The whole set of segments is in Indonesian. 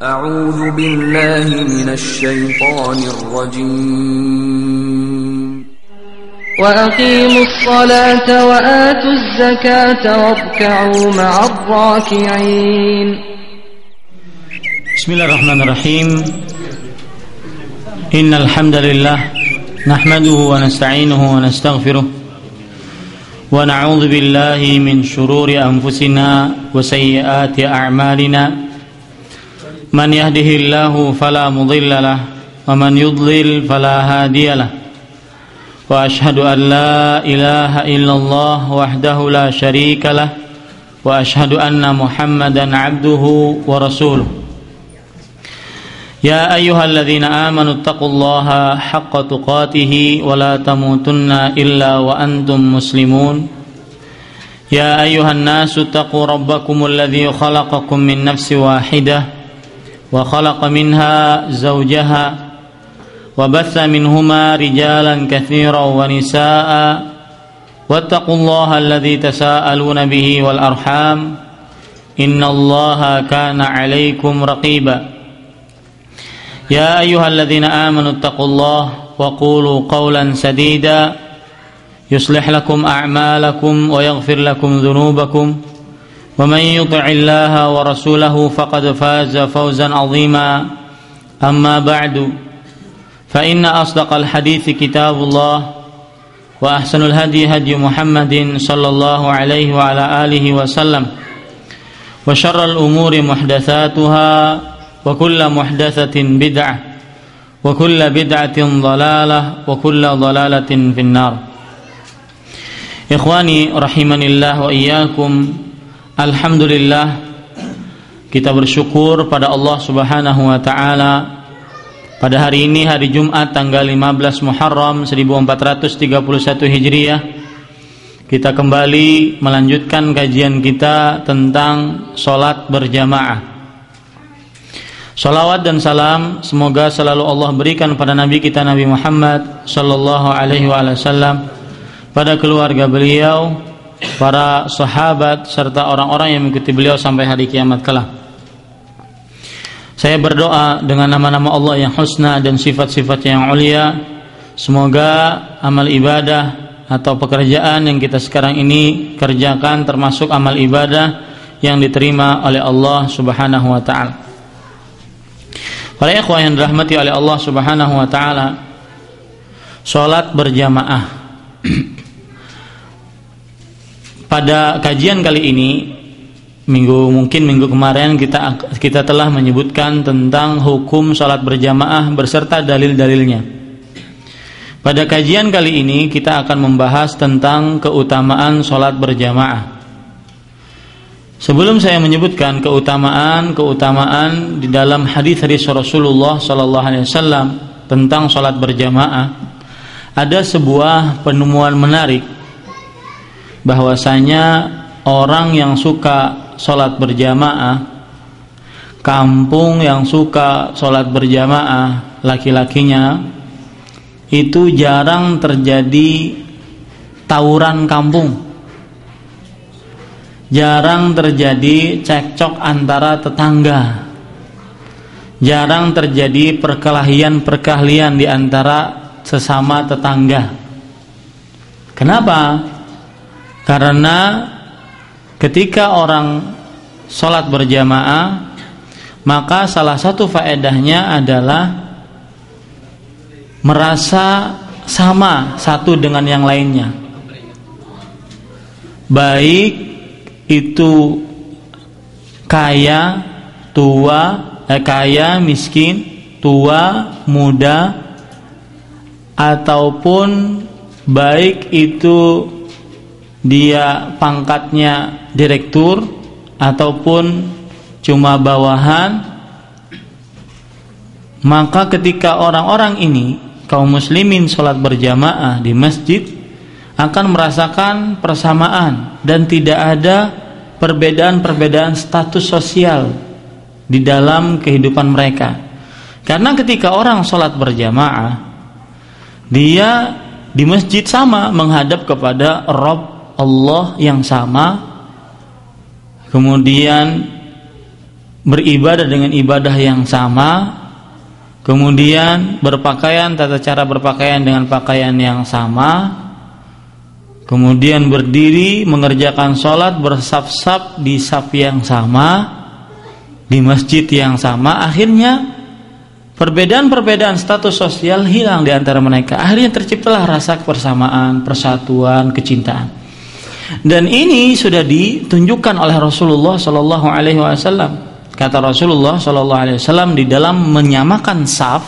أعوذ بالله من الشيطان الرجيم وأقيموا الصلاة وآتوا الزكاة واركعوا مع الراكعين. بسم الله الرحمن الرحيم. إن الحمد لله نحمده ونستعينه ونستغفره ونعوذ بالله من شرور أنفسنا وسيئات أعمالنا من يهده الله فلا مضل له ومن يضلل فلا هادي له وأشهد أن لا إله إلا الله وحده لا شريك له وأشهد أن محمدا عبده ورسوله. يا أيها الذين آمنوا اتقوا الله حق تقاته ولا تموتن إلا وأنتم مسلمون. يا أيها الناس اتقوا ربكم الذي خلقكم من نفس واحدة وخلق منها زوجها وبث منهما رجالا كثيرا ونساء واتقوا الله الذي تساءلون به والأرحام إن الله كان عليكم رقيبا. يا أيها الذين آمنوا اتقوا الله وقولوا قولا سديدا يصلح لكم أعمالكم ويغفر لكم ذنوبكم ومن يطع الله ورسوله فقد فاز فوزا عظيما. أما بعد فإن أصدق الحديث كتاب الله وأحسن الهدي هدي محمد صلى الله عليه وعلى آله وسلم وشر الأمور محدثاتها وكل محدثة بدعة وكل بدعة ضلالة وكل ضلالة في النار. إخواني رحمني الله وإياكم. Alhamdulillah, kita bersyukur pada Allah Subhanahu wa taala. Pada hari ini, hari Jumat tanggal 15 Muharram 1431 Hijriah, kita kembali melanjutkan kajian kita tentang salat berjamaah. Salawat dan salam semoga selalu Allah berikan pada Nabi kita Nabi Muhammad sallallahu alaihi wasallam, pada keluarga beliau, para sahabat serta orang-orang yang mengikuti beliau sampai hari kiamat kelak. Saya berdoa dengan nama-nama Allah yang husna dan sifat-sifat yang ulia, semoga amal ibadah atau pekerjaan yang kita sekarang ini kerjakan termasuk amal ibadah yang diterima oleh Allah Subhanahu wa taala. Para ikhwah yang dirahmati oleh Allah Subhanahu wa taala, salat berjamaah. Pada kajian kali ini, minggu kemarin kita telah menyebutkan tentang hukum salat berjamaah beserta dalil-dalilnya. Pada kajian kali ini kita akan membahas tentang keutamaan salat berjamaah. Sebelum saya menyebutkan keutamaan di dalam hadis-hadis Rasulullah sallallahu alaihi wasallam tentang salat berjamaah, ada sebuah penemuan menarik bahwasanya orang yang suka salat berjamaah, kampung yang suka salat berjamaah laki-lakinya, itu jarang terjadi tawuran kampung, jarang terjadi cekcok antara tetangga, jarang terjadi perkelahian di antara sesama tetangga. Kenapa? Karena ketika orang sholat berjamaah, maka salah satu faedahnya adalah merasa sama satu dengan yang lainnya, baik itu kaya, miskin, tua, muda, ataupun baik itu dia pangkatnya direktur ataupun cuma bawahan. Maka ketika orang-orang ini, kaum muslimin, sholat berjamaah di masjid, akan merasakan persamaan dan tidak ada perbedaan-perbedaan status sosial di dalam kehidupan mereka. Karena ketika orang sholat berjamaah, dia di masjid sama menghadap kepada Rabb Allah yang sama, kemudian beribadah dengan ibadah yang sama, kemudian berpakaian, tata cara berpakaian dengan pakaian yang sama, kemudian berdiri mengerjakan sholat bersaf-saf di saf yang sama, di masjid yang sama. Akhirnya perbedaan-perbedaan status sosial hilang di antara mereka. Akhirnya terciptalah rasa kebersamaan, persatuan, kecintaan. Dan ini sudah ditunjukkan oleh Rasulullah Sallallahu Alaihi Wasallam. Kata Rasulullah Sallallahu Alaihi Wasallam di dalam menyamakan saf,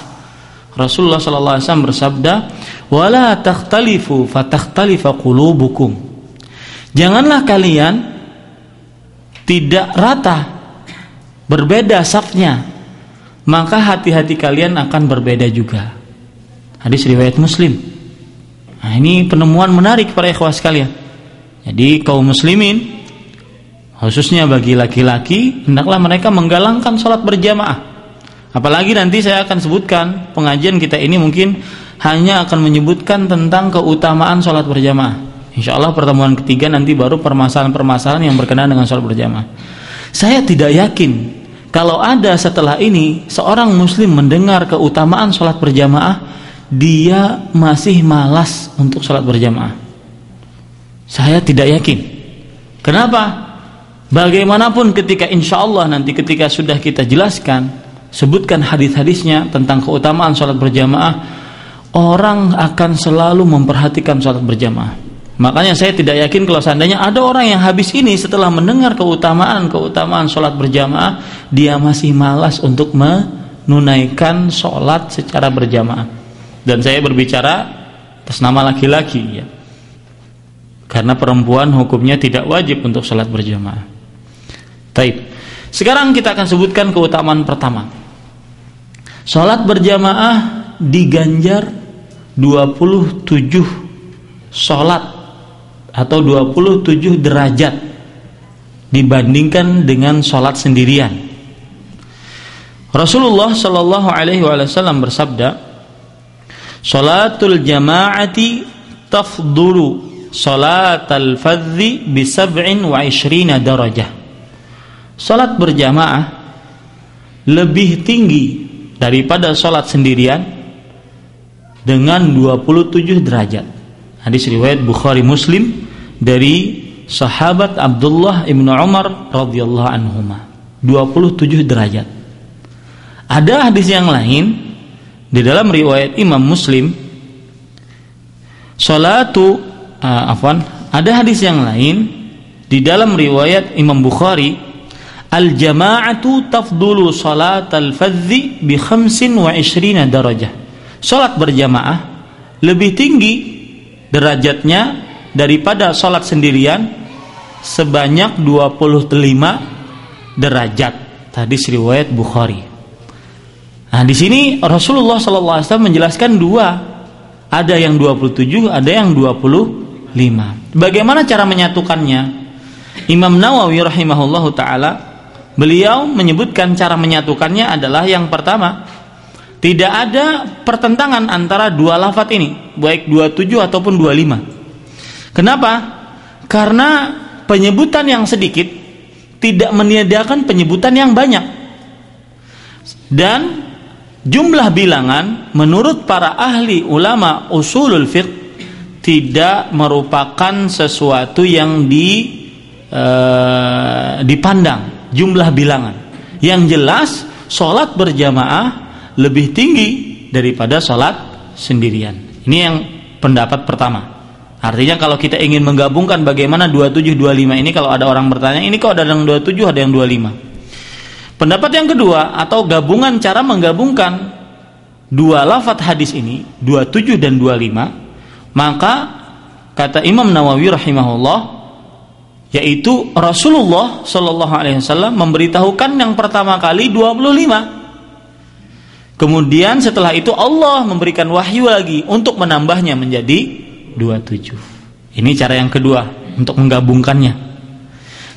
Rasulullah Sallallahu Alaihi Wasallam bersabda, "Wala takhtalifu fatakhtalifa qulubukum." Janganlah kalian tidak rata, berbeda safnya, maka hati-hati kalian akan berbeda juga. Hadis riwayat Muslim. Nah, ini penemuan menarik para ikhwah sekalian. Jadi kaum muslimin, khususnya bagi laki-laki, hendaklah mereka menggalangkan sholat berjamaah. Apalagi nanti saya akan sebutkan, pengajian kita ini mungkin hanya akan menyebutkan tentang keutamaan sholat berjamaah. Insya Allah pertemuan ketiga nanti baru permasalahan-permasalahan yang berkenaan dengan sholat berjamaah. Saya tidak yakin kalau ada setelah ini seorang muslim mendengar keutamaan sholat berjamaah, dia masih malas untuk sholat berjamaah. Saya tidak yakin. Kenapa? Bagaimanapun ketika insya Allah nanti ketika sudah kita jelaskan, sebutkan hadis-hadisnya tentang keutamaan sholat berjamaah, orang akan selalu memperhatikan sholat berjamaah. Makanya saya tidak yakin kalau seandainya ada orang yang habis ini setelah mendengar keutamaan sholat berjamaah, dia masih malas untuk menunaikan sholat secara berjamaah. Dan saya berbicara atas nama laki-laki, ya. Karena perempuan hukumnya tidak wajib untuk sholat berjamaah. Taib. Sekarang kita akan sebutkan keutamaan pertama. Sholat berjamaah diganjar 27 sholat atau 27 derajat dibandingkan dengan sholat sendirian. Rasulullah Shallallahu Alaihi Wasallam bersabda, "Sholatul jama'ati tafdulu sholatal fadhi bi 27 darajah." Sholat berjamaah lebih tinggi daripada sholat sendirian dengan 27 derajat. Hadis riwayat Bukhari Muslim dari sahabat Abdullah ibnu Umar radhiyallahu anhuma, 27 derajat. Ada hadis yang lain di dalam riwayat Imam Muslim, ada hadis yang lain di dalam riwayat Imam Bukhari, al-jama'atu tafdulu salatal fadhi bi 25 darajah. Salat berjamaah lebih tinggi derajatnya daripada salat sendirian sebanyak 25 derajat. Hadis riwayat Bukhari. Nah, di sini Rasulullah sallallahu alaihi wasallam menjelaskan dua. Ada yang 27, ada yang 25. Bagaimana cara menyatukannya? Imam Nawawi rahimahullahu taala, beliau menyebutkan cara menyatukannya adalah yang pertama, tidak ada pertentangan antara dua lafaz ini, baik 27 ataupun 25. Kenapa? Karena penyebutan yang sedikit tidak menyediakan penyebutan yang banyak. Dan jumlah bilangan menurut para ahli ulama usulul fiqh tidak merupakan sesuatu yang dipandang jumlah bilangan. Yang jelas sholat berjamaah lebih tinggi daripada sholat sendirian. Ini yang pendapat pertama. Artinya kalau kita ingin menggabungkan bagaimana 27-25 ini, kalau ada orang bertanya ini kok ada yang 27 ada yang 25. Pendapat yang kedua atau gabungan, cara menggabungkan dua lafaz hadis ini 27 dan 25, maka kata Imam Nawawi rahimahullah, yaitu Rasulullah sallallahu alaihi wasallam memberitahukan yang pertama kali 25. Kemudian setelah itu Allah memberikan wahyu lagi untuk menambahnya menjadi 27. Ini cara yang kedua untuk menggabungkannya.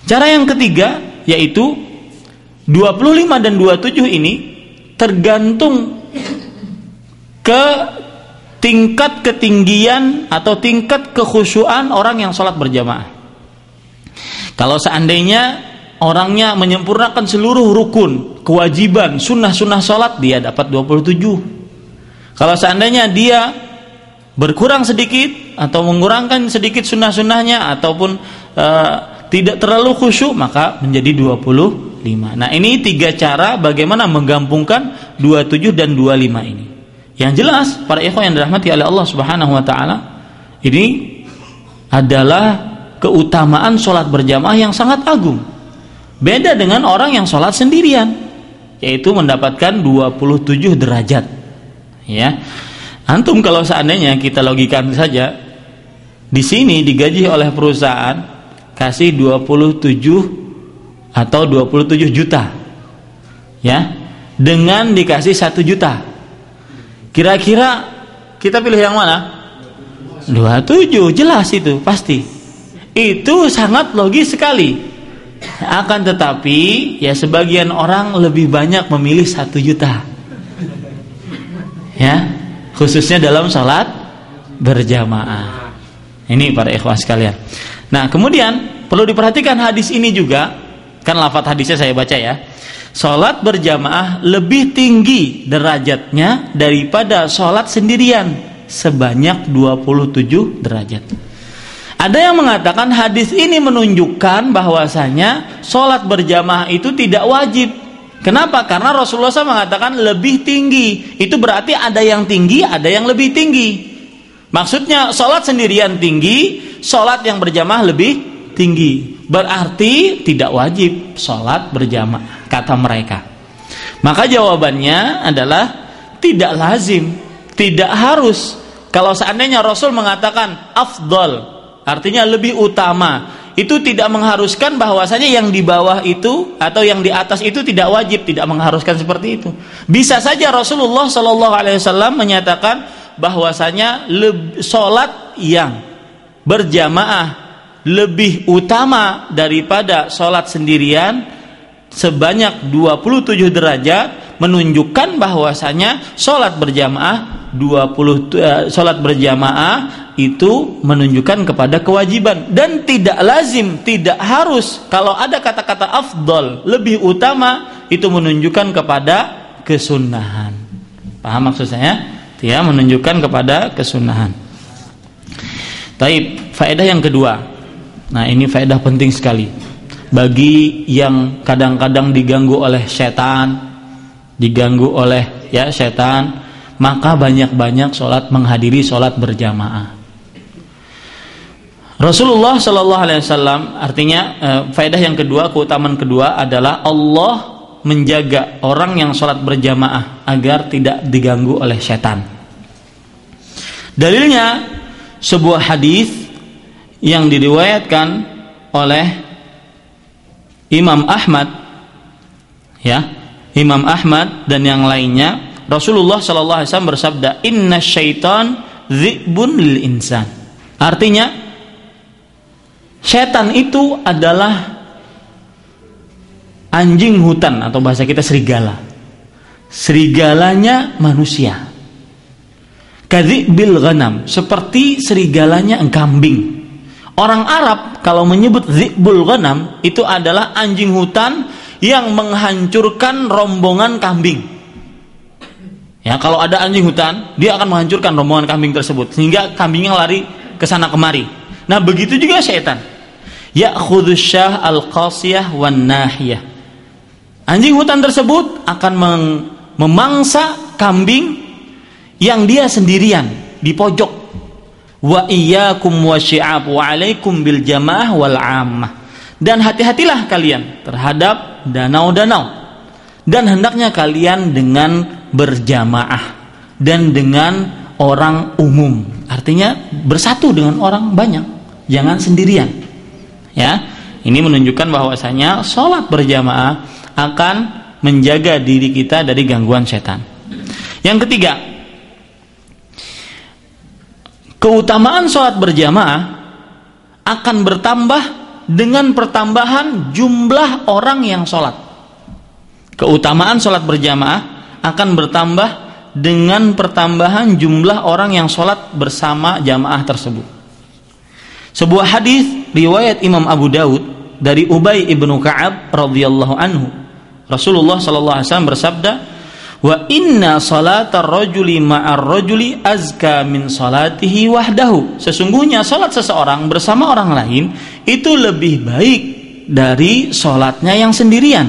Cara yang ketiga yaitu 25 dan 27 ini tergantung ke tingkat ketinggian atau tingkat kekhusyuan orang yang sholat berjamaah. Kalau seandainya orangnya menyempurnakan seluruh rukun, kewajiban, sunnah-sunnah sholat, dia dapat 27. Kalau seandainya dia berkurang sedikit atau mengurangkan sedikit sunnah-sunnahnya ataupun tidak terlalu khusyuk, maka menjadi 25. Nah, ini 3 cara bagaimana menggabungkan 27 dan 25 ini. Yang jelas para ikhwan yang dirahmati oleh Allah Subhanahu wa taala, ini adalah keutamaan sholat berjamaah yang sangat agung. Beda dengan orang yang sholat sendirian, yaitu mendapatkan 27 derajat. Ya, antum kalau seandainya kita logikan saja, di sini digaji oleh perusahaan kasih 27 atau 27 juta, ya, dengan dikasih 1 juta. Kira-kira kita pilih yang mana? 27, jelas itu pasti. Itu sangat logis sekali. Akan tetapi ya sebagian orang lebih banyak memilih 1 juta. Ya, khususnya dalam sholat berjamaah. Ini para ikhwah sekalian. Nah, kemudian perlu diperhatikan hadis ini juga, kan lafadz hadisnya saya baca ya. Sholat berjamaah lebih tinggi derajatnya daripada sholat sendirian sebanyak 27 derajat. Ada yang mengatakan hadis ini menunjukkan bahwasanya sholat berjamaah itu tidak wajib. Kenapa? Karena Rasulullah SAW mengatakan lebih tinggi. Itu berarti ada yang tinggi, ada yang lebih tinggi. Maksudnya sholat sendirian tinggi, sholat yang berjamaah lebih tinggi. Berarti tidak wajib sholat berjamaah, kata mereka. Maka jawabannya adalah tidak lazim, tidak harus. Kalau seandainya Rasul mengatakan afdal, artinya lebih utama, itu tidak mengharuskan bahwasanya yang di bawah itu atau yang di atas itu tidak wajib, tidak mengharuskan seperti itu. Bisa saja Rasulullah SAW menyatakan bahwasanya sholat yang berjamaah lebih utama daripada sholat sendirian sebanyak 27 derajat, menunjukkan bahwasanya sholat berjamaah sholat berjamaah itu menunjukkan kepada kewajiban dan tidak lazim, tidak harus. Kalau ada kata-kata afdal, lebih utama, itu menunjukkan kepada kesunahan. Paham maksud saya? Ya, menunjukkan kepada kesunahan. Taib, faedah yang kedua. Nah, ini faedah penting sekali bagi yang kadang-kadang diganggu oleh setan, diganggu oleh setan, maka banyak-banyak sholat, menghadiri sholat berjamaah. Rasulullah SAW, artinya faedah yang kedua, keutamaan kedua adalah Allah menjaga orang yang sholat berjamaah agar tidak diganggu oleh setan. Dalilnya sebuah hadis yang diriwayatkan oleh Imam Ahmad, Imam Ahmad dan yang lainnya. Rasulullah SAW bersabda, inna syaitan dhi'bun lil insan. Artinya setan itu adalah anjing hutan, atau bahasa kita serigala. Serigalanya manusia. Kadhi'bil ghanam, seperti serigalanya kambing. Orang Arab kalau menyebut dhi'bul ghanam itu adalah anjing hutan yang menghancurkan rombongan kambing. Ya, kalau ada anjing hutan, dia akan menghancurkan rombongan kambing tersebut sehingga kambingnya lari ke sana kemari. Nah, begitu juga setan. Ya'khudhus syah al-qasiyah wan nahiyah. Anjing hutan tersebut akan memangsa kambing yang dia sendirian di pojok. Wa iyyakum wasyi'ab wa 'alaikum bil jamaah wal 'ammah. Dan hati-hatilah kalian terhadap danau-danau, dan hendaknya kalian dengan berjamaah dan dengan orang umum. Artinya bersatu dengan orang banyak, jangan sendirian. Ya, ini menunjukkan bahwasanya sholat berjamaah akan menjaga diri kita dari gangguan setan. Yang ketiga, keutamaan sholat berjamaah akan bertambah dengan pertambahan jumlah orang yang sholat. Keutamaan sholat berjamaah akan bertambah dengan pertambahan jumlah orang yang sholat bersama jamaah tersebut. Sebuah hadis riwayat Imam Abu Daud dari Ubay ibnu Ka'ab radhiyallahu anhu. Rasulullah sallallahu alaihi wasallam bersabda, "Wa inna salatar rajuli ma'ar rajuli azka min salatihi wahdahu." Sesungguhnya salat seseorang bersama orang lain itu lebih baik dari salatnya yang sendirian.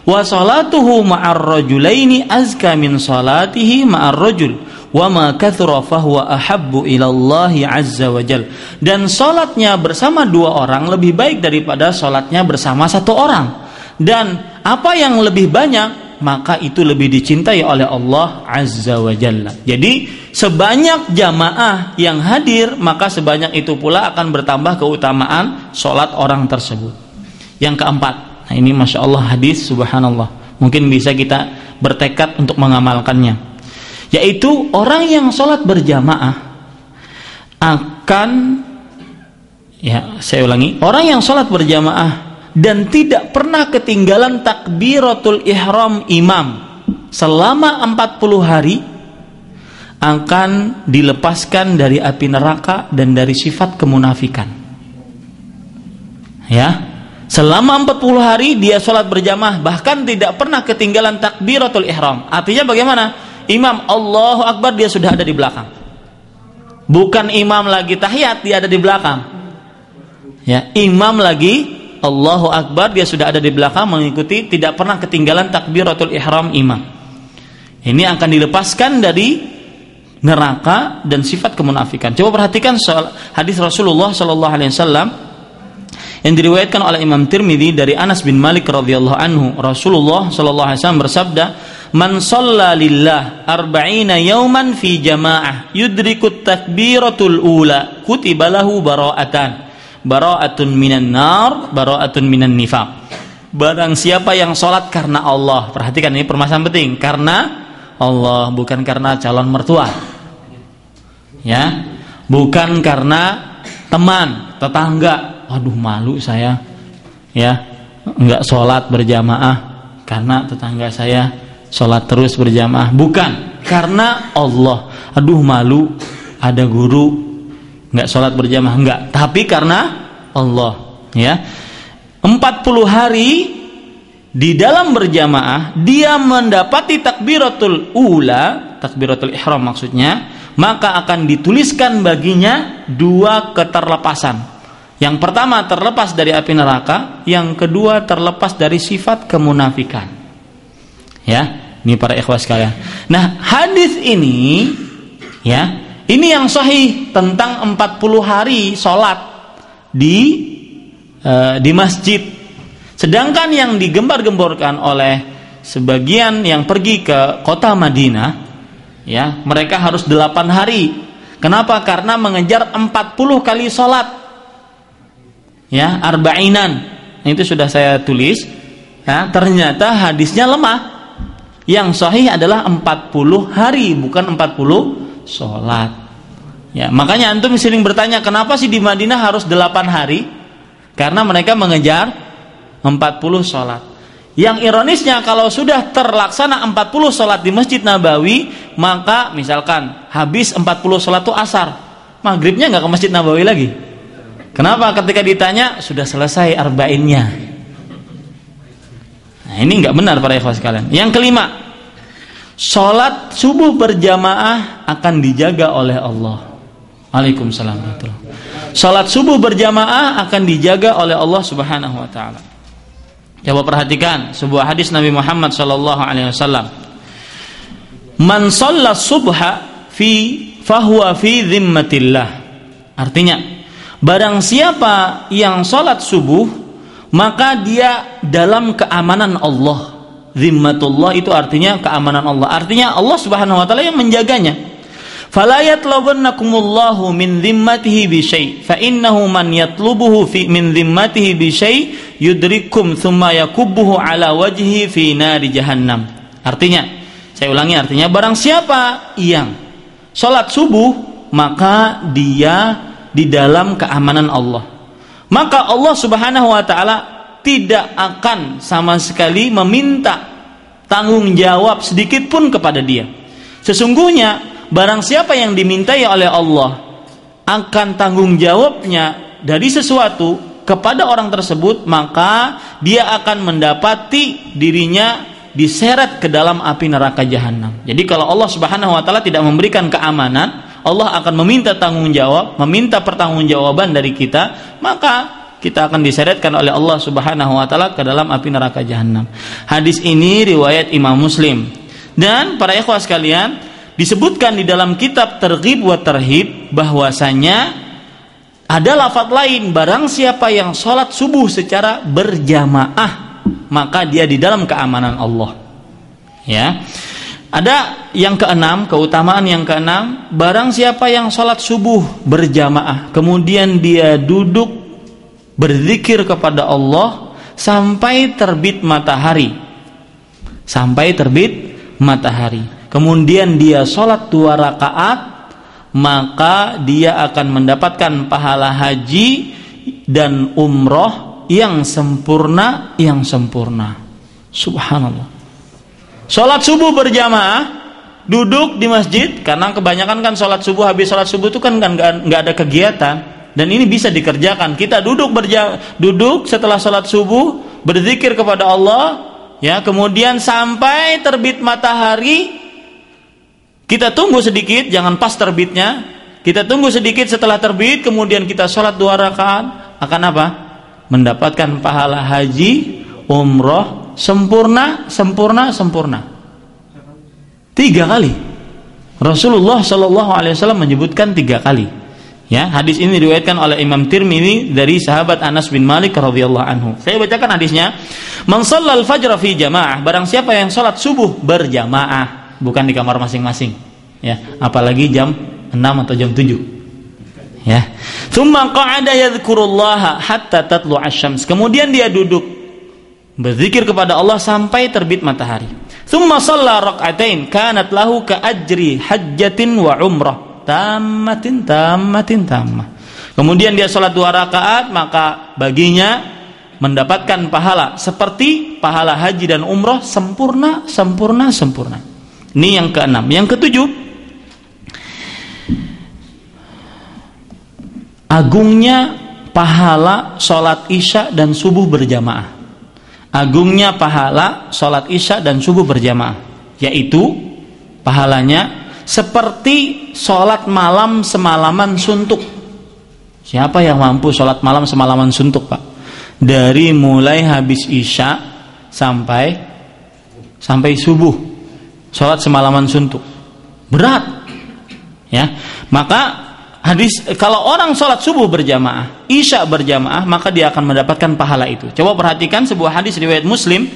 Wa salatuhu ma'ar rajulaini azka min salatihi ma'ar rajul wa ma kathura fahuwa ahabbu ilallahi azza wa jal. Dan salatnya bersama dua orang lebih baik daripada salatnya bersama satu orang. Dan apa yang lebih banyak, maka itu lebih dicintai oleh Allah azza wa jalla. Jadi sebanyak jamaah yang hadir, maka sebanyak itu pula akan bertambah keutamaan salat orang tersebut. Yang keempat, nah ini masya Allah hadis subhanallah, mungkin bisa kita bertekad untuk mengamalkannya, yaitu orang yang sholat berjamaah akan, saya ulangi, orang yang sholat berjamaah dan tidak pernah ketinggalan takbiratul ihram imam selama 40 hari akan dilepaskan dari api neraka dan dari sifat kemunafikan. Ya, selama 40 hari dia sholat berjamaah bahkan tidak pernah ketinggalan takbiratul ihram. Artinya bagaimana? Imam Allahu Akbar, dia sudah ada di belakang. Bukan imam lagi tahiyat, dia ada di belakang. Ya, imam lagi Allahu Akbar, dia sudah ada di belakang mengikuti, tidak pernah ketinggalan takbiratul ihram imam. Ini akan dilepaskan dari neraka dan sifat kemunafikan. Coba perhatikan hadis Rasulullah sallallahu alaihi wasallam yang diriwayatkan oleh Imam Tirmidzi dari Anas bin Malik radhiyallahu anhu. Rasulullah sallallahu alaihi wasallam bersabda, "Man shalla lillah arba'ina yawman fi jamaah yudrikut takbiratul ula kutiba lahu bara'atun minan nar bara'atun minan nifaq." Barang siapa yang sholat karena Allah, perhatikan ini permasalahan penting, karena Allah, bukan karena calon mertua, ya, bukan karena teman, tetangga. Aduh malu saya, ya, enggak sholat berjamaah karena tetangga saya sholat terus berjamaah. Bukan, karena Allah. Aduh malu ada guru enggak sholat berjamaah, enggak, tapi karena Allah. Ya, 40 hari di dalam berjamaah dia mendapati takbiratul ula, takbiratul ihram maksudnya, maka akan dituliskan baginya 2 keterlepasan. Yang pertama terlepas dari api neraka, yang kedua terlepas dari sifat kemunafikan. Ya, ini para ikhwas sekalian. Nah, hadis ini, ya, ini yang sahih tentang 40 hari sholat di masjid. Sedangkan yang digembar-gemborkan oleh sebagian yang pergi ke kota Madinah, ya, mereka harus 8 hari. Kenapa? Karena mengejar 40 kali sholat. Ya, arba'inan. Itu sudah saya tulis. Ya, ternyata hadisnya lemah. Yang sahih adalah 40 hari, bukan 40 sholat. Ya, makanya antum sering bertanya, kenapa sih di Madinah harus 8 hari? Karena mereka mengejar 40 sholat. Yang ironisnya, kalau sudah terlaksana 40 sholat di Masjid Nabawi, maka misalkan habis 40 sholat itu asar, maghribnya nggak ke Masjid Nabawi lagi. Kenapa? Ketika ditanya sudah selesai arba'innya. Nah, ini nggak benar para ikhwas sekalian. Yang kelima, sholat subuh berjamaah akan dijaga oleh Allah. Waalaikumsalam. Sholat subuh berjamaah akan dijaga oleh Allah Subhanahu Wa Taala. Coba perhatikan sebuah hadis Nabi Muhammad Sallallahu Alaihi Wasallam. Man shalla subha fahuwa fi dhimmatillah. Artinya, barang siapa yang sholat subuh, maka dia dalam keamanan Allah. Zimmatullah itu artinya keamanan Allah. Artinya Allah Subhanahu Wa Taala yang menjaganya. Fala yatlubannakumullahu min zimmatihi bi syai' fa innahu man yatlubuhu min zimmatihi bi syai' yudrikum thumma yakubbuhu ala wajhi fi nari jahannam. Artinya, saya ulangi artinya, barang siapa yang sholat subuh, maka dia di dalam keamanan Allah. Maka Allah Subhanahu Wa Taala tidak akan sama sekali meminta tanggung jawab sedikit pun kepada dia. Sesungguhnya barang siapa yang dimintai oleh Allah akan tanggung jawabnya dari sesuatu, kepada orang tersebut, maka dia akan mendapati dirinya diseret ke dalam api neraka jahanam. Jadi kalau Allah Subhanahu wa taala tidak memberikan keamanan, Allah akan meminta tanggung jawab, meminta pertanggungjawaban dari kita, maka kita akan diseretkan oleh Allah Subhanahu wa taala ke dalam api neraka jahanam. Hadis ini riwayat Imam Muslim. Dan para ikhwah sekalian, disebutkan di dalam kitab Targhib wa Tarhib bahwasanya ada lafaz lain, barang siapa yang sholat subuh secara berjamaah, maka dia di dalam keamanan Allah. Ya. Ada yang keenam, keutamaan yang keenam, barang siapa yang sholat subuh berjamaah, kemudian dia duduk berzikir kepada Allah sampai terbit matahari. Sampai terbit matahari. Kemudian dia sholat 2 rakaat, maka dia akan mendapatkan pahala haji dan umroh yang sempurna, Subhanallah. Sholat subuh berjamaah, duduk di masjid, karena kebanyakan kan sholat subuh, habis sholat subuh itu kan nggak ada kegiatan, dan ini bisa dikerjakan. Kita duduk setelah sholat subuh berzikir kepada Allah, ya, kemudian sampai terbit matahari. Kita tunggu sedikit, jangan pas terbitnya. Kita tunggu sedikit setelah terbit, kemudian kita sholat 2 rakaat. Akan apa? Mendapatkan pahala haji, umroh, sempurna. 3 kali. Rasulullah SAW menyebutkan 3 kali. Ya, hadis ini diriwayatkan oleh Imam Tirmidzi dari sahabat Anas bin Malik radhiyallahu anhu. Saya bacakan hadisnya. Man shallal fajra fi jamaah, barang siapa yang sholat subuh berjamaah, bukan di kamar masing-masing, ya, apalagi jam 6 atau jam 7, ya. Tsumma qa'ada yadhkurullaha hatta tatlu asy-syams, kemudian dia duduk berzikir kepada Allah sampai terbit matahari. Tsumma shalla rak'atain kanat lahu ka ajri hajjatin wa umrah tammatin. Kemudian dia salat 2 rakaat, maka baginya mendapatkan pahala seperti pahala haji dan umrah sempurna. Ini yang keenam. Yang ketujuh, agungnya pahala sholat isya dan subuh berjamaah. Agungnya pahala sholat isya dan subuh berjamaah, yaitu pahalanya seperti sholat malam semalaman suntuk. Siapa yang mampu sholat malam semalaman suntuk, Pak? Dari mulai habis isya sampai subuh, sholat semalaman suntuk, berat, ya. Maka hadis, kalau orang sholat subuh berjamaah, isya berjamaah, maka dia akan mendapatkan pahala itu. Coba perhatikan sebuah hadis riwayat Muslim.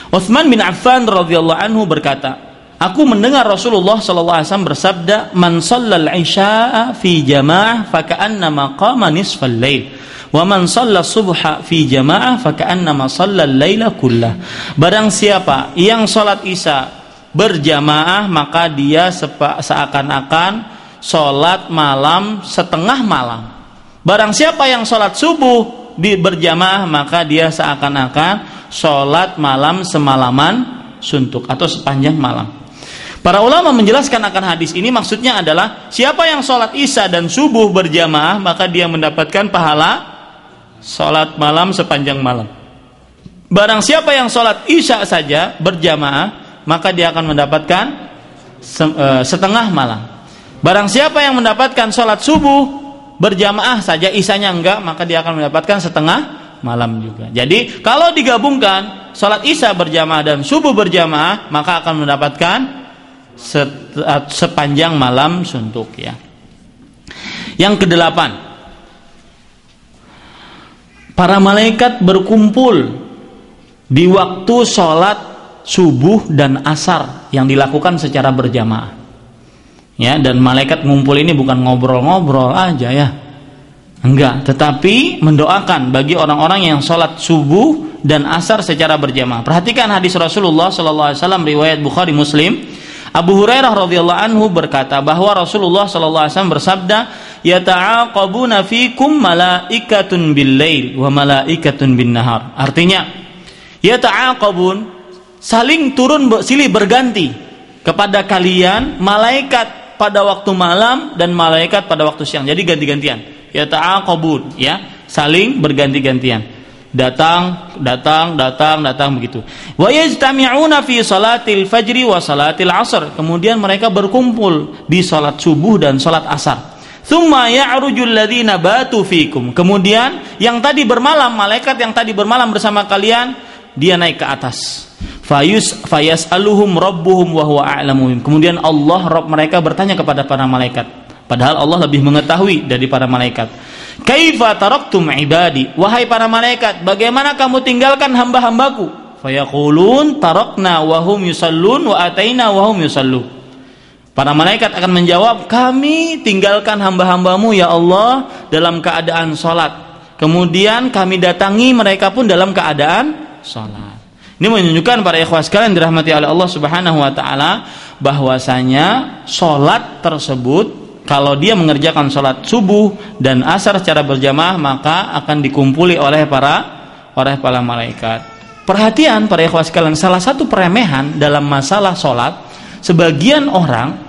Utsman bin Affan radhiyallahu anhu berkata, aku mendengar Rasulullah SAW bersabda, man shallal isya'a fi jamaah faka'annama qama nisfal lail, wa man shalla subha fi jamaah faka'annama shallal laila kullah. Barang siapa yang sholat isya berjamaah, maka dia seakan-akan sholat malam setengah malam. Barang siapa yang sholat subuh berjamaah, maka dia seakan-akan sholat malam semalaman suntuk atau sepanjang malam. Para ulama menjelaskan akan hadis ini, maksudnya adalah siapa yang sholat isya dan subuh berjamaah, maka dia mendapatkan pahala sholat malam sepanjang malam. Barang siapa yang sholat isya saja berjamaah, maka dia akan mendapatkan setengah malam. Barang siapa yang mendapatkan sholat subuh berjamaah saja, isyanya enggak, maka dia akan mendapatkan setengah malam juga. Jadi kalau digabungkan sholat isya berjamaah dan subuh berjamaah, maka akan mendapatkan sepanjang malam suntuk, ya. Yang kedelapan, para malaikat berkumpul di waktu sholat subuh dan asar yang dilakukan secara berjamaah, ya. Dan malaikat ngumpul ini bukan ngobrol-ngobrol aja, ya, enggak, tetapi mendoakan bagi orang-orang yang sholat subuh dan asar secara berjamaah. Perhatikan hadis Rasulullah SAW riwayat Bukhari Muslim. Abu Hurairah radhiyallahu anhu berkata bahwa Rasulullah SAW bersabda, yata'aqabuna fikum malaikatun bil-lail wa malaikatun bin-nahar. Artinya, yata'aqabun, saling turun silih berganti kepada kalian, malaikat pada waktu malam dan malaikat pada waktu siang. Jadi ganti-gantian. Yata'aqabun, ya, saling berganti-gantian. Datang begitu. Wa yajtami'una fi salatil fajri wa salatil asr. Kemudian mereka berkumpul di salat subuh dan salat asar. Tsumma ya'rujul ladzina batu fikum. Kemudian yang tadi bermalam, malaikat yang tadi bermalam bersama kalian, dia naik ke atas. Fayas'aluhum rabbuhum wa huwa a'lamuhum. Kemudian Allah Rabb mereka bertanya kepada para malaikat. Padahal Allah lebih mengetahui dari para malaikat. Kaifa taraktum ibadi? Wahai para malaikat, bagaimana kamu tinggalkan hamba-hambaku? Fayaqulun tarakna wa hum yusallun wa ataina wa hum yusallun. Para malaikat akan menjawab, kami tinggalkan hamba-hambamu ya Allah dalam keadaan salat. Kemudian kami datangi mereka pun dalam keadaan salat. Ini menunjukkan para ikhwah sekalian dirahmati oleh Allah Subhanahu wa taala bahwasanya salat tersebut kalau dia mengerjakan sholat subuh dan asar secara berjamaah maka akan dikumpuli oleh para malaikat. Perhatian para ikhwah sekalian, salah satu peremehan dalam masalah sholat, sebagian orang,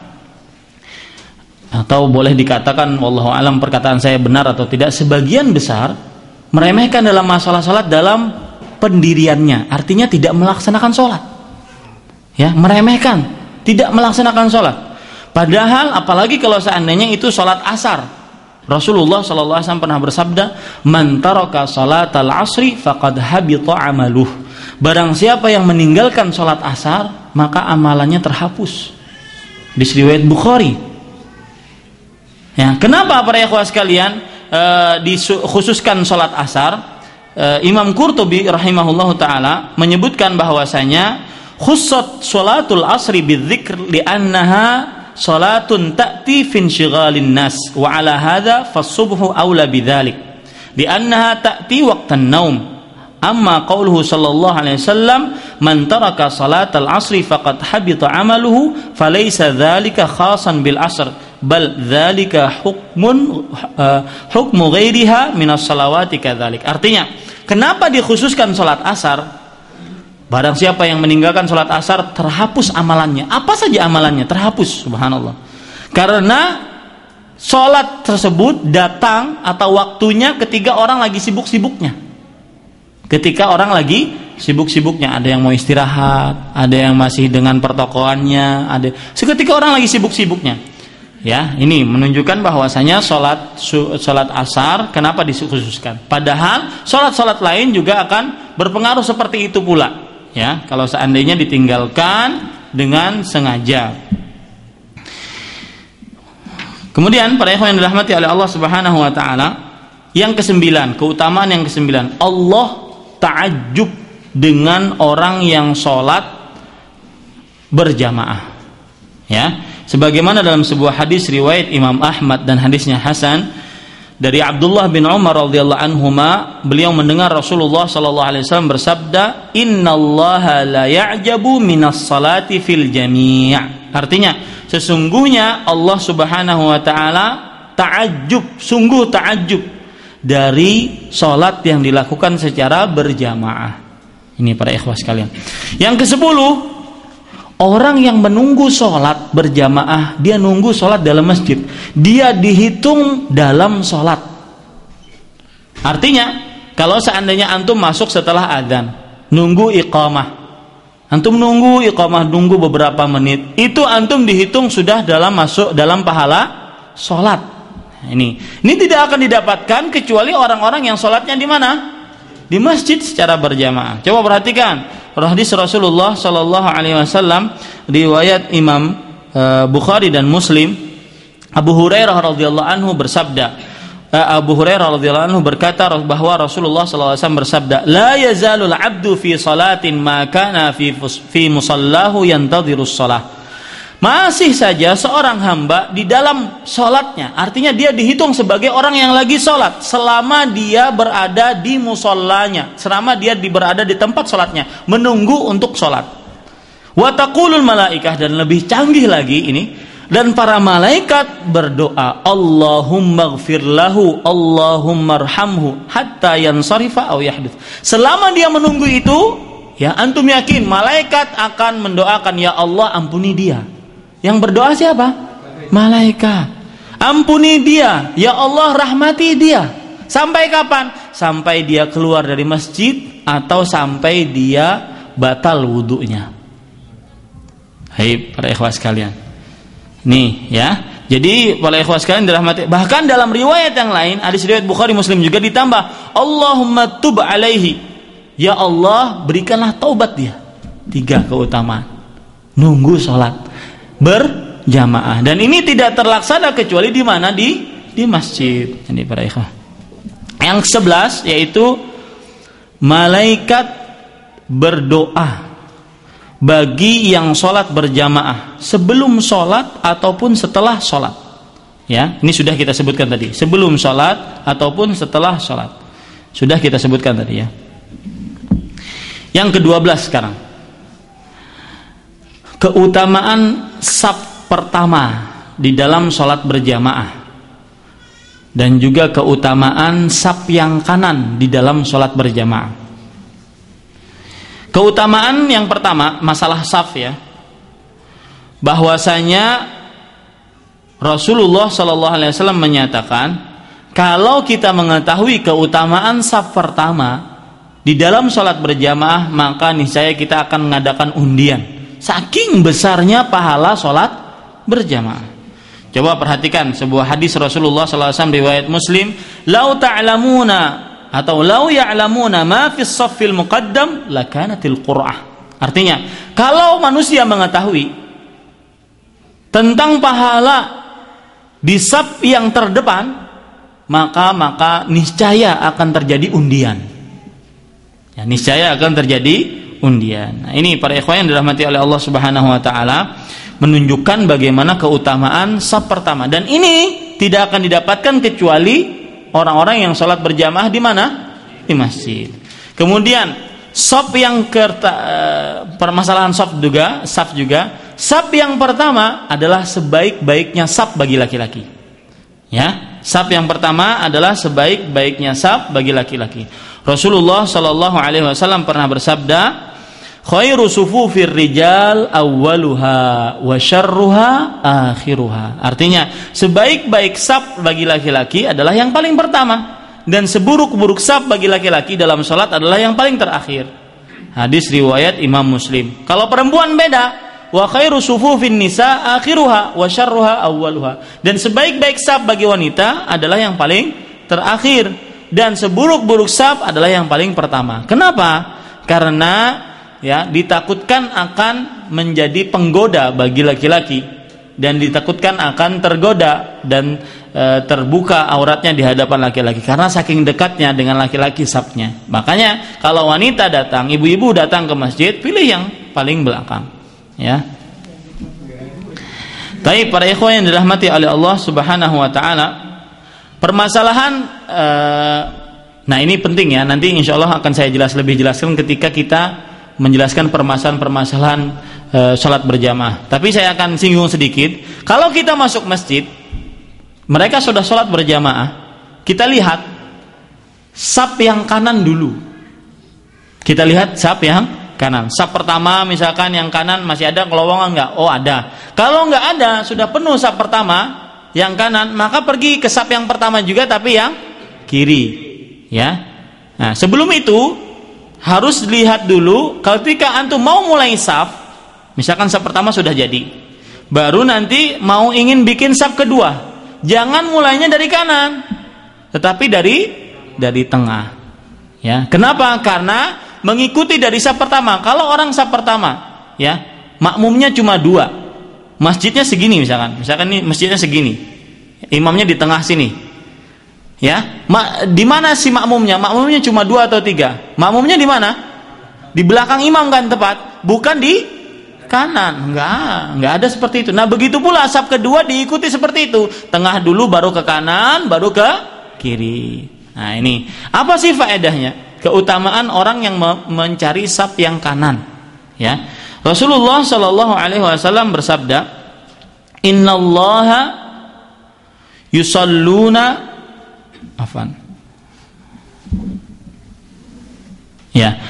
atau boleh dikatakan wallahu alam perkataan saya benar atau tidak, sebagian besar meremehkan dalam masalah sholat dalam pendiriannya, artinya tidak melaksanakan sholat, ya, meremehkan, tidak melaksanakan sholat. Padahal apalagi kalau seandainya itu sholat asar, Rasulullah SAW pernah bersabda, man taraka sholatal asri faqad habita amaluh. Barang siapa yang meninggalkan sholat asar maka amalannya terhapus. Di riwayat Bukhari. Ya, kenapa para ikhwah sekalian dikhususkan sholat asar? Imam Qurtubi rahimahullahu taala menyebutkan bahwasanya khussat sholatul asri bidzikr li'annaha salatun ta'ti fi inshighalin nas wa ala hadha fas-subhu aula bidzalik li'annaha ta'ti waqtan naum amma qauluhu sallallahu alaihi wasallam man taraka salatal asri faqad habita amaluhu falaysa dzalika khasan bil asr bal dzalika hukmu ghairiha minas salawati kadzalik. Artinya kenapa dikhususkan salat asar? Barang siapa yang meninggalkan sholat asar terhapus amalannya. Apa saja amalannya terhapus, subhanallah. Karena sholat tersebut datang atau waktunya ketika orang lagi sibuk-sibuknya. Ketika orang lagi sibuk-sibuknya, ada yang mau istirahat, ada yang masih dengan pertokoannya, ada. Seketika orang lagi sibuk-sibuknya. Ya, ini menunjukkan bahwasanya sholat asar kenapa dikhususkan. Padahal sholat lain juga akan berpengaruh seperti itu pula. Ya, kalau seandainya ditinggalkan dengan sengaja. Kemudian para ikhwan yang dirahmati oleh Allah Subhanahu wa taala, yang kesembilan, keutamaan yang kesembilan, Allah ta'ajjub dengan orang yang sholat berjamaah. Ya, sebagaimana dalam sebuah hadis riwayat Imam Ahmad dan hadisnya hasan dari Abdullah bin Umar radhiyallahu anhuma, beliau mendengar Rasulullah sallallahu alaihi wasallam bersabda, innallaha la ya'jabu minas salati fil jami'. Artinya sesungguhnya Allah Subhanahu wa taala sungguh ta'ajjub dari salat yang dilakukan secara berjamaah. Ini para ikhwah sekalian. Yang ke-10, orang yang menunggu sholat berjamaah, dia nunggu sholat dalam masjid, dia dihitung dalam sholat. Artinya, kalau seandainya antum masuk setelah adzan, nunggu iqamah, antum nunggu iqamah, nunggu beberapa menit, itu antum dihitung sudah masuk dalam pahala sholat. Ini tidak akan didapatkan kecuali orang-orang yang sholatnya di mana? Di masjid secara berjamaah. Coba perhatikan hadis Rasulullah sallallahu alaihi wasallam riwayat Imam Bukhari dan Muslim. Abu Hurairah radhiyallahu anhu bersabda, Abu Hurairah radhiyallahu anhu berkata bahwa Rasulullah sallallahu alaihi wasallam bersabda, la yazalul 'abdu fi salatin ma kana fi musallahu yantadhirus shalah. Masih saja seorang hamba di dalam sholatnya, artinya dia dihitung sebagai orang yang lagi sholat selama dia berada di musallanya, selama dia berada di tempat sholatnya, menunggu untuk sholat. Wa taqulul malaikah, dan lebih canggih lagi ini, dan para malaikat berdoa, Allahumma ghfir lahu, Allahumma arhamhu hatta yansarifa aw yahdits. Selama dia menunggu itu, ya antum yakin malaikat akan mendoakan, ya Allah ampuni dia. Yang berdoa siapa? Malaikat. Ampuni dia, ya Allah rahmati dia. Sampai kapan? Sampai dia keluar dari masjid atau sampai dia batal wudunya. Hai para ikhwas sekalian. Nih ya. Jadi para ikhwas sekalian dirahmati. Bahkan dalam riwayat yang lain, hadis riwayat Bukhari Muslim juga ditambah, Allahumma tub alaihi. Ya Allah, berikanlah taubat dia. 3 keutamaan. Nunggu sholat berjamaah. Dan ini tidak terlaksana kecuali di mana? Di masjid. Ini para ikhwah. Yang 11 yaitu malaikat berdoa bagi yang sholat berjamaah sebelum sholat ataupun setelah sholat. Ya, ini sudah kita sebutkan tadi. Sebelum sholat ataupun setelah sholat. Sudah kita sebutkan tadi ya. Yang ke-12 sekarang. Keutamaan saf pertama di dalam sholat berjamaah. Dan juga keutamaan saf yang kanan di dalam sholat berjamaah. Keutamaan yang pertama, masalah saf ya. Bahwasanya Rasulullah SAW menyatakan, kalau kita mengetahui keutamaan saf pertama di dalam sholat berjamaah, maka niscaya kita akan mengadakan undian. Saking besarnya pahala sholat berjamaah. Coba perhatikan sebuah hadis Rasulullah SAW riwayat Muslim, "Lau ta'lamuna atau lau ya'lamuna ma fis shaffil muqaddam lakanatil qur'ah." Artinya, kalau manusia mengetahui tentang pahala di saf yang terdepan, maka niscaya akan terjadi undian. Ya, niscaya akan terjadi undian. Nah, ini para ikhwan yang dirahmati oleh Allah Subhanahu wa taala, menunjukkan bagaimana keutamaan saf pertama, dan ini tidak akan didapatkan kecuali orang-orang yang sholat berjamaah di mana? Di masjid. Kemudian saf yang permasalahan saf juga, saf yang pertama adalah sebaik-baiknya saf bagi laki-laki. Ya, saf yang pertama adalah sebaik-baiknya saf bagi laki-laki. Rasulullah Shallallahu Alaihi Wasallam pernah bersabda, khairu sufufir rijal awwaluha wa syarruha akhiruha. Artinya, sebaik-baik saf bagi laki-laki adalah yang paling pertama, dan seburuk-buruk saf bagi laki-laki dalam salat adalah yang paling terakhir. Hadis riwayat Imam Muslim. Kalau perempuan beda, wa khairu sufufin nisa akhiruha wa syarruha awwaluha. Dan sebaik-baik saf bagi wanita adalah yang paling terakhir, dan seburuk-buruk saf adalah yang paling pertama. Kenapa? Karena ya, ditakutkan akan menjadi penggoda bagi laki-laki, dan ditakutkan akan tergoda dan terbuka auratnya di hadapan laki-laki karena saking dekatnya dengan laki-laki safnya. Makanya kalau wanita datang, ibu-ibu datang ke masjid, pilih yang paling belakang ya. Tapi para ikhwan yang dirahmati oleh Allah Subhanahu wa taala, permasalahan nah ini penting ya, nanti insyaallah akan saya lebih jelaskan ketika kita menjelaskan permasalahan-permasalahan sholat berjamaah. Tapi saya akan singgung sedikit. Kalau kita masuk masjid, mereka sudah sholat berjamaah, kita lihat saf yang kanan dulu. Kita lihat saf yang kanan. Saf pertama misalkan yang kanan masih ada kelowongan enggak? Oh ada. Kalau enggak ada, sudah penuh saf pertama yang kanan, maka pergi ke saf yang pertama juga tapi yang kiri. Ya. Nah, sebelum itu harus lihat dulu, ketika antum mau mulai saf, misalkan saf pertama sudah jadi, baru nanti mau ingin bikin saf kedua, jangan mulainya dari kanan, tetapi dari tengah. Ya, kenapa? Karena mengikuti dari saf pertama. Kalau orang saf pertama, ya, makmumnya cuma 2, masjidnya segini misalkan ini masjidnya segini, imamnya di tengah sini. Ya, di mana si makmumnya? Makmumnya cuma 2 atau 3. Makmumnya di mana? Di belakang imam kan tepat, bukan di kanan. Enggak ada seperti itu. Nah, begitu pula saf kedua diikuti seperti itu. Tengah dulu, baru ke kanan, baru ke kiri. Nah, ini apa sih faedahnya? Keutamaan orang yang mencari saf yang kanan. Ya, Rasulullah Shallallahu Alaihi Wasallam bersabda, Innallaha yusalluna ya,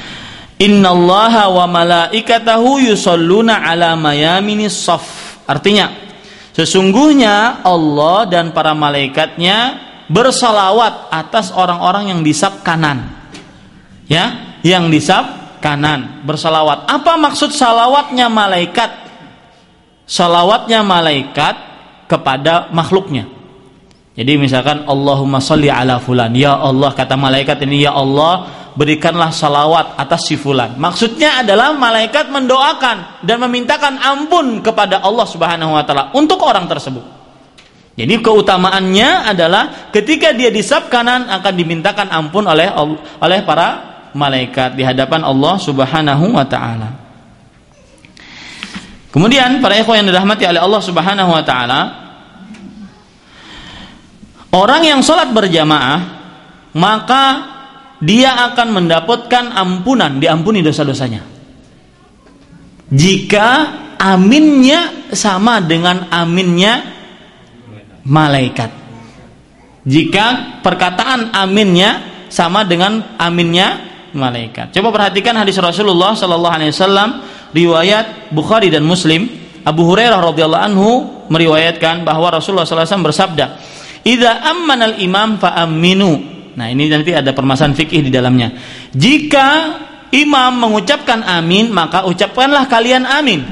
innallaha wa malaikatahu yusalluna ala mayaminis shaf. Artinya, sesungguhnya Allah dan para malaikatnya bersalawat atas orang-orang yang di saf kanan. Ya, yang di saf kanan bersalawat. Apa maksud salawatnya malaikat? Salawatnya malaikat kepada makhluknya. Jadi misalkan Allahumma sholli ala fulan, ya Allah, kata malaikat ini, ya Allah, berikanlah salawat atas si fulan. Maksudnya adalah malaikat mendoakan dan memintakan ampun kepada Allah Subhanahu wa taala untuk orang tersebut. Jadi keutamaannya adalah ketika dia di saf kanan akan dimintakan ampun oleh para malaikat di hadapan Allah Subhanahu wa taala. Kemudian para ikhwan yang dirahmati oleh Allah Subhanahu wa taala, orang yang sholat berjamaah maka dia akan mendapatkan ampunan, diampuni dosa-dosanya jika aminnya sama dengan aminnya malaikat. Jika perkataan aminnya sama dengan aminnya malaikat. Coba perhatikan hadis Rasulullah sallallahu alaihi wasallam riwayat Bukhari dan Muslim. Abu Hurairah radhiyallahu anhu meriwayatkan bahwa Rasulullah sallallahu alaihi wasallam bersabda, "Idza ammanal imam fa aminu." Nah, ini nanti ada permasalahan fikih di dalamnya. Jika imam mengucapkan amin, maka ucapkanlah kalian amin.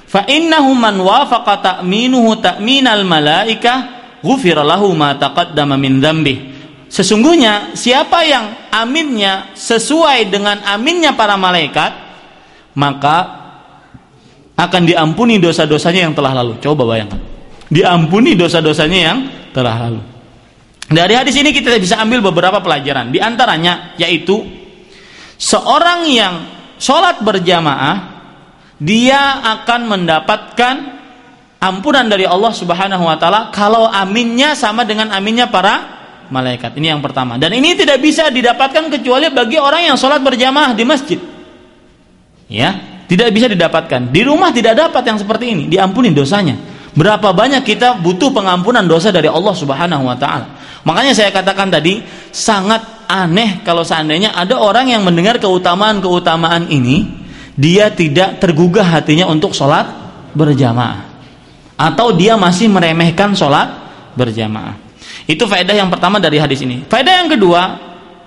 Fa innahu man wafaqa ta'minuhu ta'minal malaikah ghufira lahu ma taqaddama min dzambi. Sesungguhnya siapa yang aminnya sesuai dengan aminnya para malaikat, maka akan diampuni dosa-dosanya yang telah lalu. Coba bayangkan. Diampuni dosa-dosanya yang telah lalu. Dari hadis ini kita bisa ambil beberapa pelajaran. Di antaranya yaitu seorang yang sholat berjamaah dia akan mendapatkan ampunan dari Allah Subhanahu wa taala kalau aminnya sama dengan aminnya para malaikat. Ini yang pertama. Dan ini tidak bisa didapatkan kecuali bagi orang yang sholat berjamaah di masjid. Ya, tidak bisa didapatkan. Di rumah tidak dapat yang seperti ini, diampuni dosanya. Berapa banyak kita butuh pengampunan dosa dari Allah Subhanahu wa taala. Makanya saya katakan tadi, sangat aneh kalau seandainya ada orang yang mendengar keutamaan-keutamaan ini, dia tidak tergugah hatinya untuk sholat berjamaah, atau dia masih meremehkan sholat berjamaah. Itu faedah yang pertama dari hadis ini. Faedah yang kedua,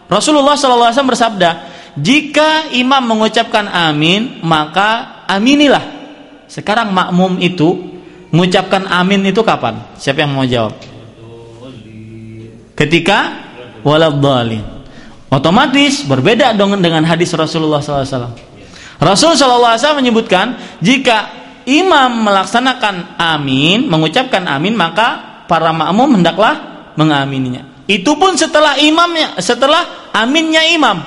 Rasulullah SAW bersabda, jika imam mengucapkan amin, maka aminilah. Sekarang makmum itu mengucapkan amin itu kapan? Siapa yang mau jawab? Ketika waladhdallin. Otomatis berbeda dengan hadis Rasulullah SAW. Rasul SAW menyebutkan jika imam melaksanakan amin, mengucapkan amin, maka para makmum hendaklah mengamininya. Itu pun setelah aminnya imam.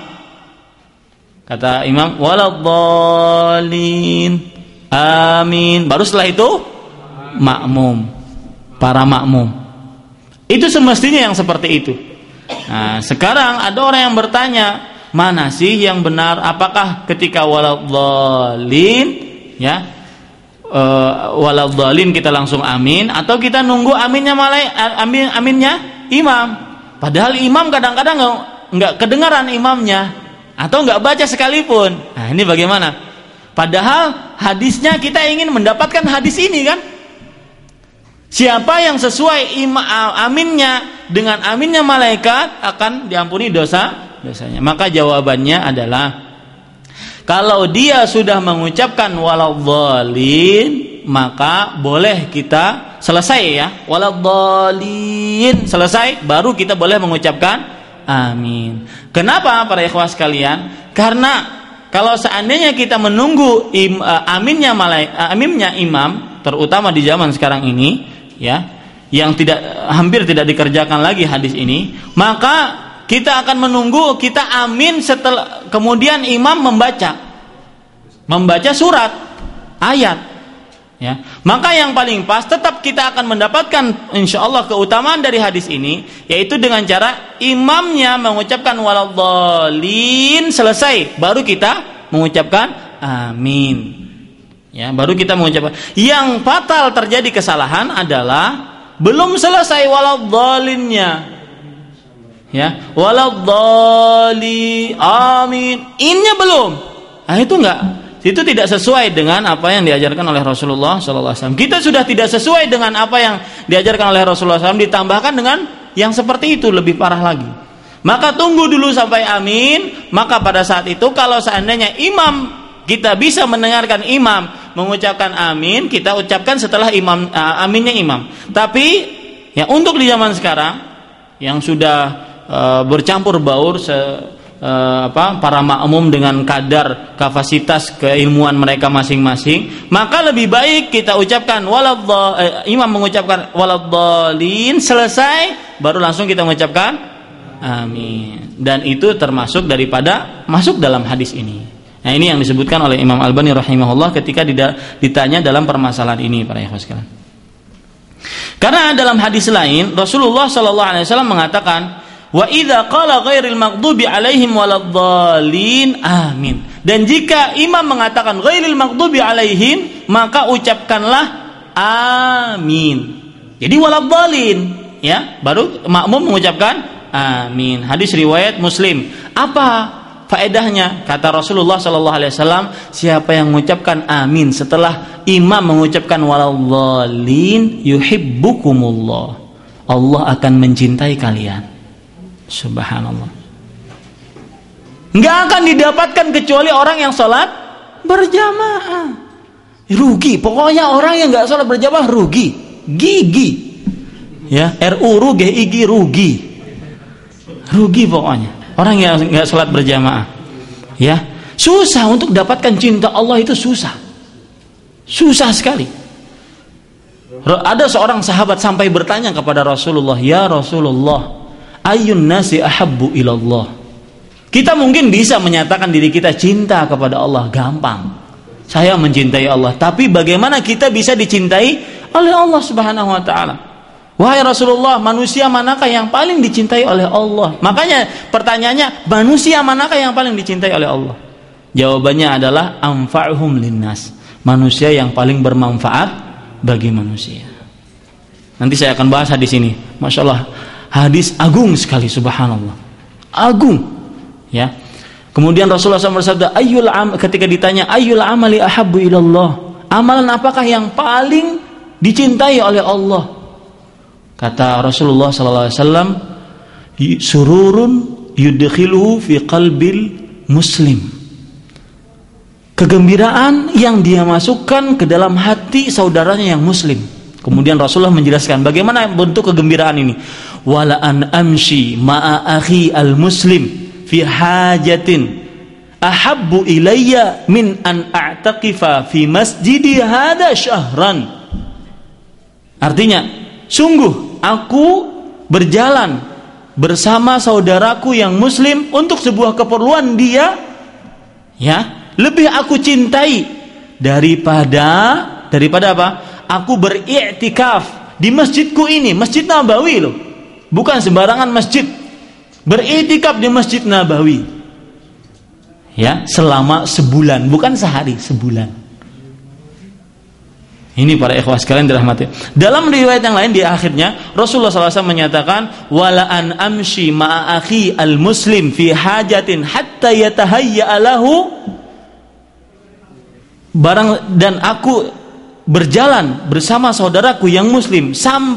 Kata imam waladhdallin, amin. Baru setelah itu makmum, para makmum. Itu semestinya yang seperti itu. Nah, sekarang ada orang yang bertanya, mana sih yang benar? Apakah ketika waladhdallin, ya, waladhdallin kita langsung amin, atau kita nunggu aminnya aminnya imam? Padahal imam kadang-kadang nggak kedengaran imamnya, atau nggak baca sekalipun. Nah, ini bagaimana? Padahal hadisnya kita ingin mendapatkan hadis ini kan? Siapa yang sesuai aminnya dengan aminnya malaikat akan diampuni dosanya. Maka jawabannya adalah kalau dia sudah mengucapkan waladhdallin, maka boleh kita selesai ya, waladhdallin selesai, baru kita boleh mengucapkan amin. Kenapa para ikhwah sekalian? Karena kalau seandainya kita menunggu aminnya imam, terutama di zaman sekarang ini, ya, yang hampir tidak dikerjakan lagi hadis ini, maka kita akan menunggu kita amin setelah kemudian imam membaca surat ayat, ya. Maka yang paling pas tetap kita akan mendapatkan insyaallah keutamaan dari hadis ini, yaitu dengan cara imamnya mengucapkan waladhdallin selesai, baru kita mengucapkan amin. Ya, baru kita mengucapkan. Yang fatal terjadi kesalahan adalah belum selesai waladhdallinnya. Ya, waladhdallin, amin. Innya belum. Nah, itu tidak sesuai dengan apa yang diajarkan oleh Rasulullah SAW. Kita sudah tidak sesuai dengan apa yang diajarkan oleh Rasulullah SAW, ditambahkan dengan yang seperti itu lebih parah lagi. Maka tunggu dulu sampai amin. Maka pada saat itu kalau seandainya imam, kita bisa mendengarkan imam mengucapkan amin, kita ucapkan setelah imam, aminnya imam. Tapi ya untuk di zaman sekarang yang sudah bercampur baur para makmum dengan kadar kapasitas keilmuan mereka masing-masing, maka lebih baik kita ucapkan imam mengucapkan waladhdallin, selesai baru langsung kita mengucapkan amin. Dan itu termasuk daripada masuk dalam hadis ini. Nah, ini yang disebutkan oleh Imam Albani rahimahullah ketika ditanya dalam permasalahan ini, para ikhwan sekalian. Karena dalam hadis lain Rasulullah sallallahu alaihi wasallam mengatakan, wa idza qala ghairil maghdubi alaihim waladdallin amin. Dan jika imam mengatakan ghairil maghdubi alaihim, maka ucapkanlah amin. Jadi waladdallin, ya, baru makmum mengucapkan amin. Hadis riwayat Muslim. Apa faedahnya? Kata Rasulullah sallallahu alaihi wasallam, siapa yang mengucapkan amin setelah imam mengucapkan waladdallin yuhibbukumullah, Allah akan mencintai kalian. Subhanallah. Nggak akan didapatkan kecuali orang yang sholat berjamaah. Rugi, pokoknya orang yang nggak sholat berjamaah rugi, gigi. Ya, RU GIG rugi, rugi pokoknya. Orang yang nggak sholat berjamaah, ya susah untuk dapatkan cinta Allah, itu susah, susah sekali. Ada seorang sahabat sampai bertanya kepada Rasulullah, ya Rasulullah, ayyun nasi ahabbu ilallah. Kita mungkin bisa menyatakan diri kita cinta kepada Allah, gampang. Saya mencintai Allah, tapi bagaimana kita bisa dicintai oleh Allah Subhanahu wa taala? Wahai Rasulullah, manusia manakah yang paling dicintai oleh Allah? Makanya pertanyaannya, manusia manakah yang paling dicintai oleh Allah? Jawabannya adalah anfa'uhum linnas, manusia yang paling bermanfaat bagi manusia. Nanti saya akan bahas hadis ini. Masya Allah, hadis agung sekali, subhanallah, agung, ya. Kemudian Rasulullah SAW bersabda, ketika ditanya ayyul amali ahabbu ilallah, amalan apakah yang paling dicintai oleh Allah? Kata Rasulullah SAW, sururun yudkhiluhu fi qalbil muslim, kegembiraan yang dia masukkan ke dalam hati saudaranya yang muslim. Kemudian Rasulullah menjelaskan bagaimana bentuk kegembiraan ini. Wala an amshi ma'a akhi al-muslim fi hajatin ahabbu ilayya min an a'taqifa fi masjidi hadha syahran. Artinya, sungguh aku berjalan bersama saudaraku yang muslim untuk sebuah keperluan dia, ya, lebih aku cintai daripada apa? Aku beriktikaf di masjidku ini, Masjid Nabawi loh. Bukan sembarangan masjid. Beriktikaf di Masjid Nabawi. Ya, selama sebulan, bukan sehari, sebulan. Ini para ikhwah sekalian dirahmati. Dalam riwayat yang lain di akhirnya Rasulullah SAW menyatakan, wala an amshi ma'a akhi al-muslim fi hajatin hatta yatahayya lahu, dan aku berjalan bersama saudaraku yang muslim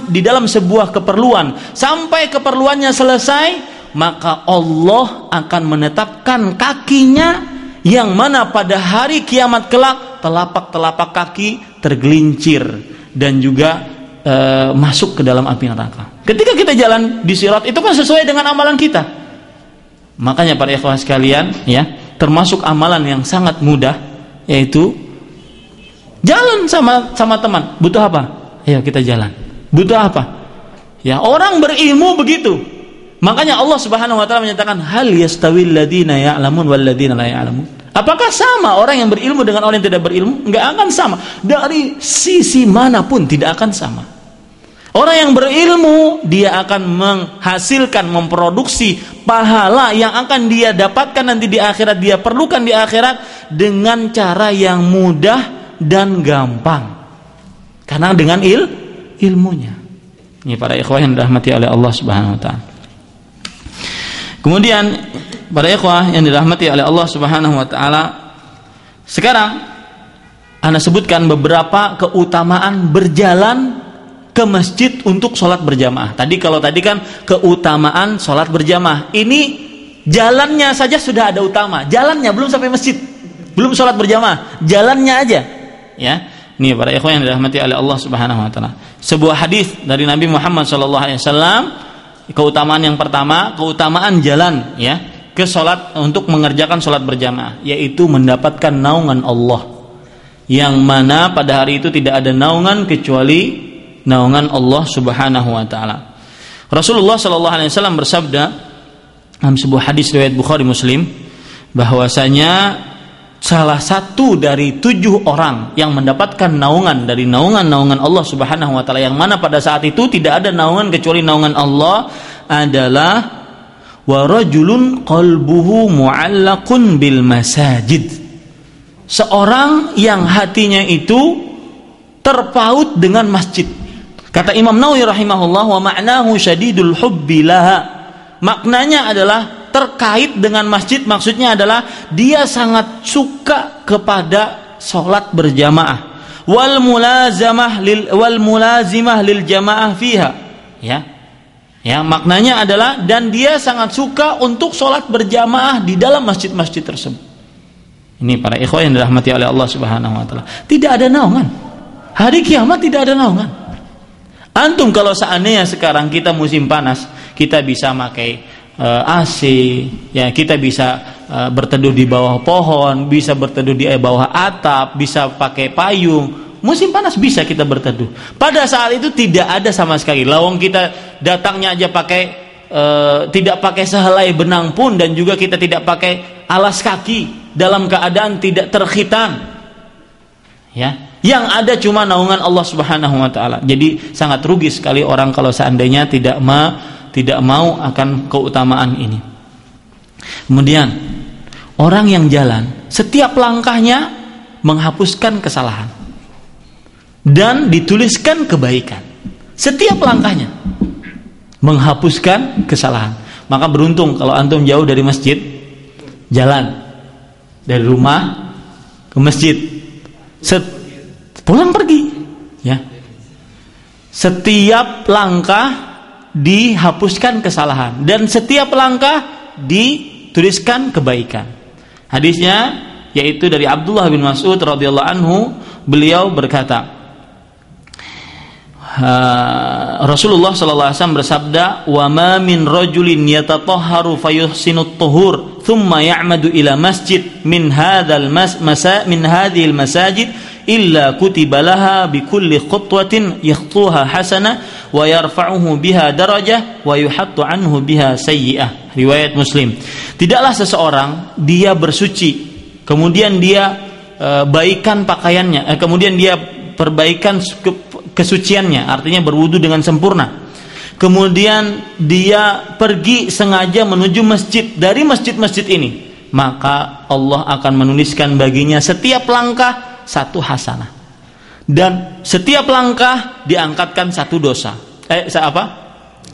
di dalam sebuah keperluan sampai keperluannya selesai, maka Allah akan menetapkan kakinya yang mana pada hari kiamat kelak telapak-telapak kaki tergelincir dan juga masuk ke dalam api neraka. Ketika kita jalan di sirat itu kan sesuai dengan amalan kita. Makanya para ikhwan sekalian, ya, termasuk amalan yang sangat mudah yaitu jalan sama teman. Butuh apa? Ayo kita jalan. Butuh apa? Ya, orang berilmu begitu. Makanya Allah Subhanahu wa taala menyatakan, hal yastawil ladzina ya'lamun wal ladzina la ya'lamun. Apakah sama orang yang berilmu dengan orang yang tidak berilmu? Enggak akan sama. Dari sisi manapun tidak akan sama. Orang yang berilmu, dia akan menghasilkan, memproduksi pahala yang akan dia dapatkan nanti di akhirat, dia perlukan di akhirat dengan cara yang mudah dan gampang. Karena dengan ilmunya. Ini para ikhwah yang dirahmati oleh Allah Subhanahu wa taala. Kemudian para ikhwah yang dirahmati oleh Allah Subhanahu wa taala, sekarang ana sebutkan beberapa keutamaan berjalan ke masjid untuk sholat berjamaah. Tadi kan keutamaan sholat berjamaah. Ini jalannya saja sudah ada utama. Jalannya belum sampai masjid, belum sholat berjamaah, jalannya aja. Ya, ini para ikhwan yang dirahmati oleh Allah Subhanahu Wa Taala. Sebuah hadis dari Nabi Muhammad SAW. Keutamaan yang pertama, keutamaan jalan ya ke sholat untuk mengerjakan sholat berjamaah, yaitu mendapatkan naungan Allah. Yang mana pada hari itu tidak ada naungan kecuali naungan Allah Subhanahu Wa Taala. Rasulullah SAW bersabda dalam sebuah hadis riwayat Bukhari Muslim, bahwasanya salah satu dari 7 orang yang mendapatkan naungan dari naungan Allah Subhanahu Wa Taala, yang mana pada saat itu tidak ada naungan kecuali naungan Allah, adalah wa rajulun qalbuhu mu'allaqun bil masajid. Seorang yang hatinya itu terpaut dengan masjid. Kata Imam Nawawi rahimahullah, wa ma'nahu syadidul hubbi laha. Maknanya adalah terkait dengan masjid, maksudnya adalah dia sangat suka kepada sholat berjamaah. Wal mulazimah lil jamaah fiha. Ya, maknanya adalah dan dia sangat suka untuk sholat berjamaah di dalam masjid-masjid tersebut. Ini para ikhwan yang dirahmati oleh Allah Subhanahu Wa Taala. Tidak ada naungan. Hari kiamat tidak ada naungan. Antum kalau seandainya sekarang kita musim panas, kita bisa pakai AC, ya kita bisa berteduh di bawah pohon, bisa berteduh di bawah atap, bisa pakai payung. Musim panas bisa kita berteduh. Pada saat itu tidak ada sama sekali. Lawang kita datangnya aja pakai tidak pakai sehelai benang pun, dan juga kita tidak pakai alas kaki dalam keadaan tidak terkhitan. Ya. Yang ada cuma naungan Allah Subhanahu Wa Taala. Jadi sangat rugi sekali orang kalau seandainya tidak mau akan keutamaan ini. Kemudian orang yang jalan, setiap langkahnya menghapuskan kesalahan dan dituliskan kebaikan. Setiap langkahnya menghapuskan kesalahan. Maka beruntung kalau antum jauh dari masjid, jalan dari rumah ke masjid, pulang pergi, ya. Setiap langkah dihapuskan kesalahan dan setiap langkah dituliskan kebaikan. Hadisnya yaitu dari Abdullah bin Mas'ud radhiyallahu anhu, beliau berkata, Rasulullah sallallahu alaihi wasallam bersabda, "Wa ma min rajulin yatatahharu fayuhsinut tuhur, thumma ya'madu ila masjid min hadzal hadhil masajid illa kutiba laha bi kulli khutwatin yakhtuha hasanah wa yarfa'uhu biha darajah wa yuhattu anhu biha sayyi'ah." Riwayat Muslim. Tidaklah seseorang dia bersuci, kemudian dia baikan pakaiannya, kemudian dia perbaikan kesuciannya, artinya berwudu dengan sempurna. Kemudian dia pergi sengaja menuju masjid dari masjid-masjid ini, maka Allah akan menuliskan baginya setiap langkah satu hasanah, dan setiap langkah diangkatkan satu dosa.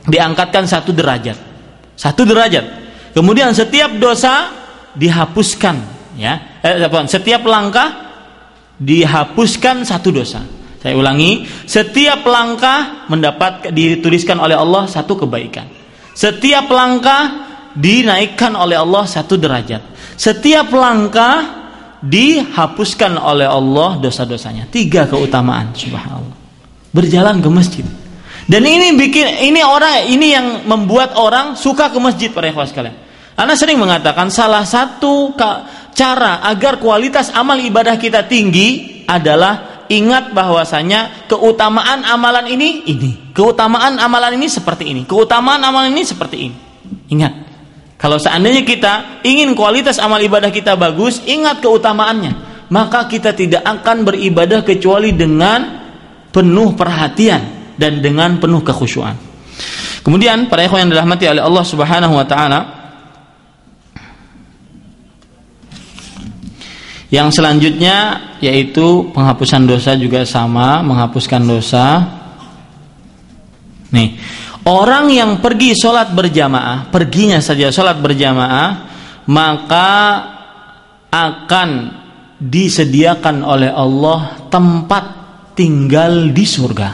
Diangkatkan satu derajat. Kemudian setiap dosa dihapuskan, ya. Setiap langkah dihapuskan satu dosa. Saya ulangi, setiap langkah dituliskan oleh Allah satu kebaikan. Setiap langkah dinaikkan oleh Allah satu derajat. Setiap langkah dihapuskan oleh Allah dosa-dosanya. 3 keutamaan, subhanallah. Berjalan ke masjid. Dan ini yang membuat orang suka ke masjid, para ikhwan sekalian. Ana sering mengatakan salah satu cara agar kualitas amal ibadah kita tinggi adalah ingat bahwasanya keutamaan amalan ini, keutamaan amalan ini seperti ini, keutamaan amalan ini seperti ini. Ingat, kalau seandainya kita ingin kualitas amal ibadah kita bagus, ingat keutamaannya, maka kita tidak akan beribadah kecuali dengan penuh perhatian dan dengan penuh kekhusyuan. Kemudian para ikhwan yang dirahmati oleh Allah Subhanahu Wa Taala, yang selanjutnya yaitu penghapusan dosa juga sama, menghapuskan dosa. Nih, orang yang pergi sholat berjamaah, perginya saja sholat berjamaah, maka akan disediakan oleh Allah tempat tinggal di surga.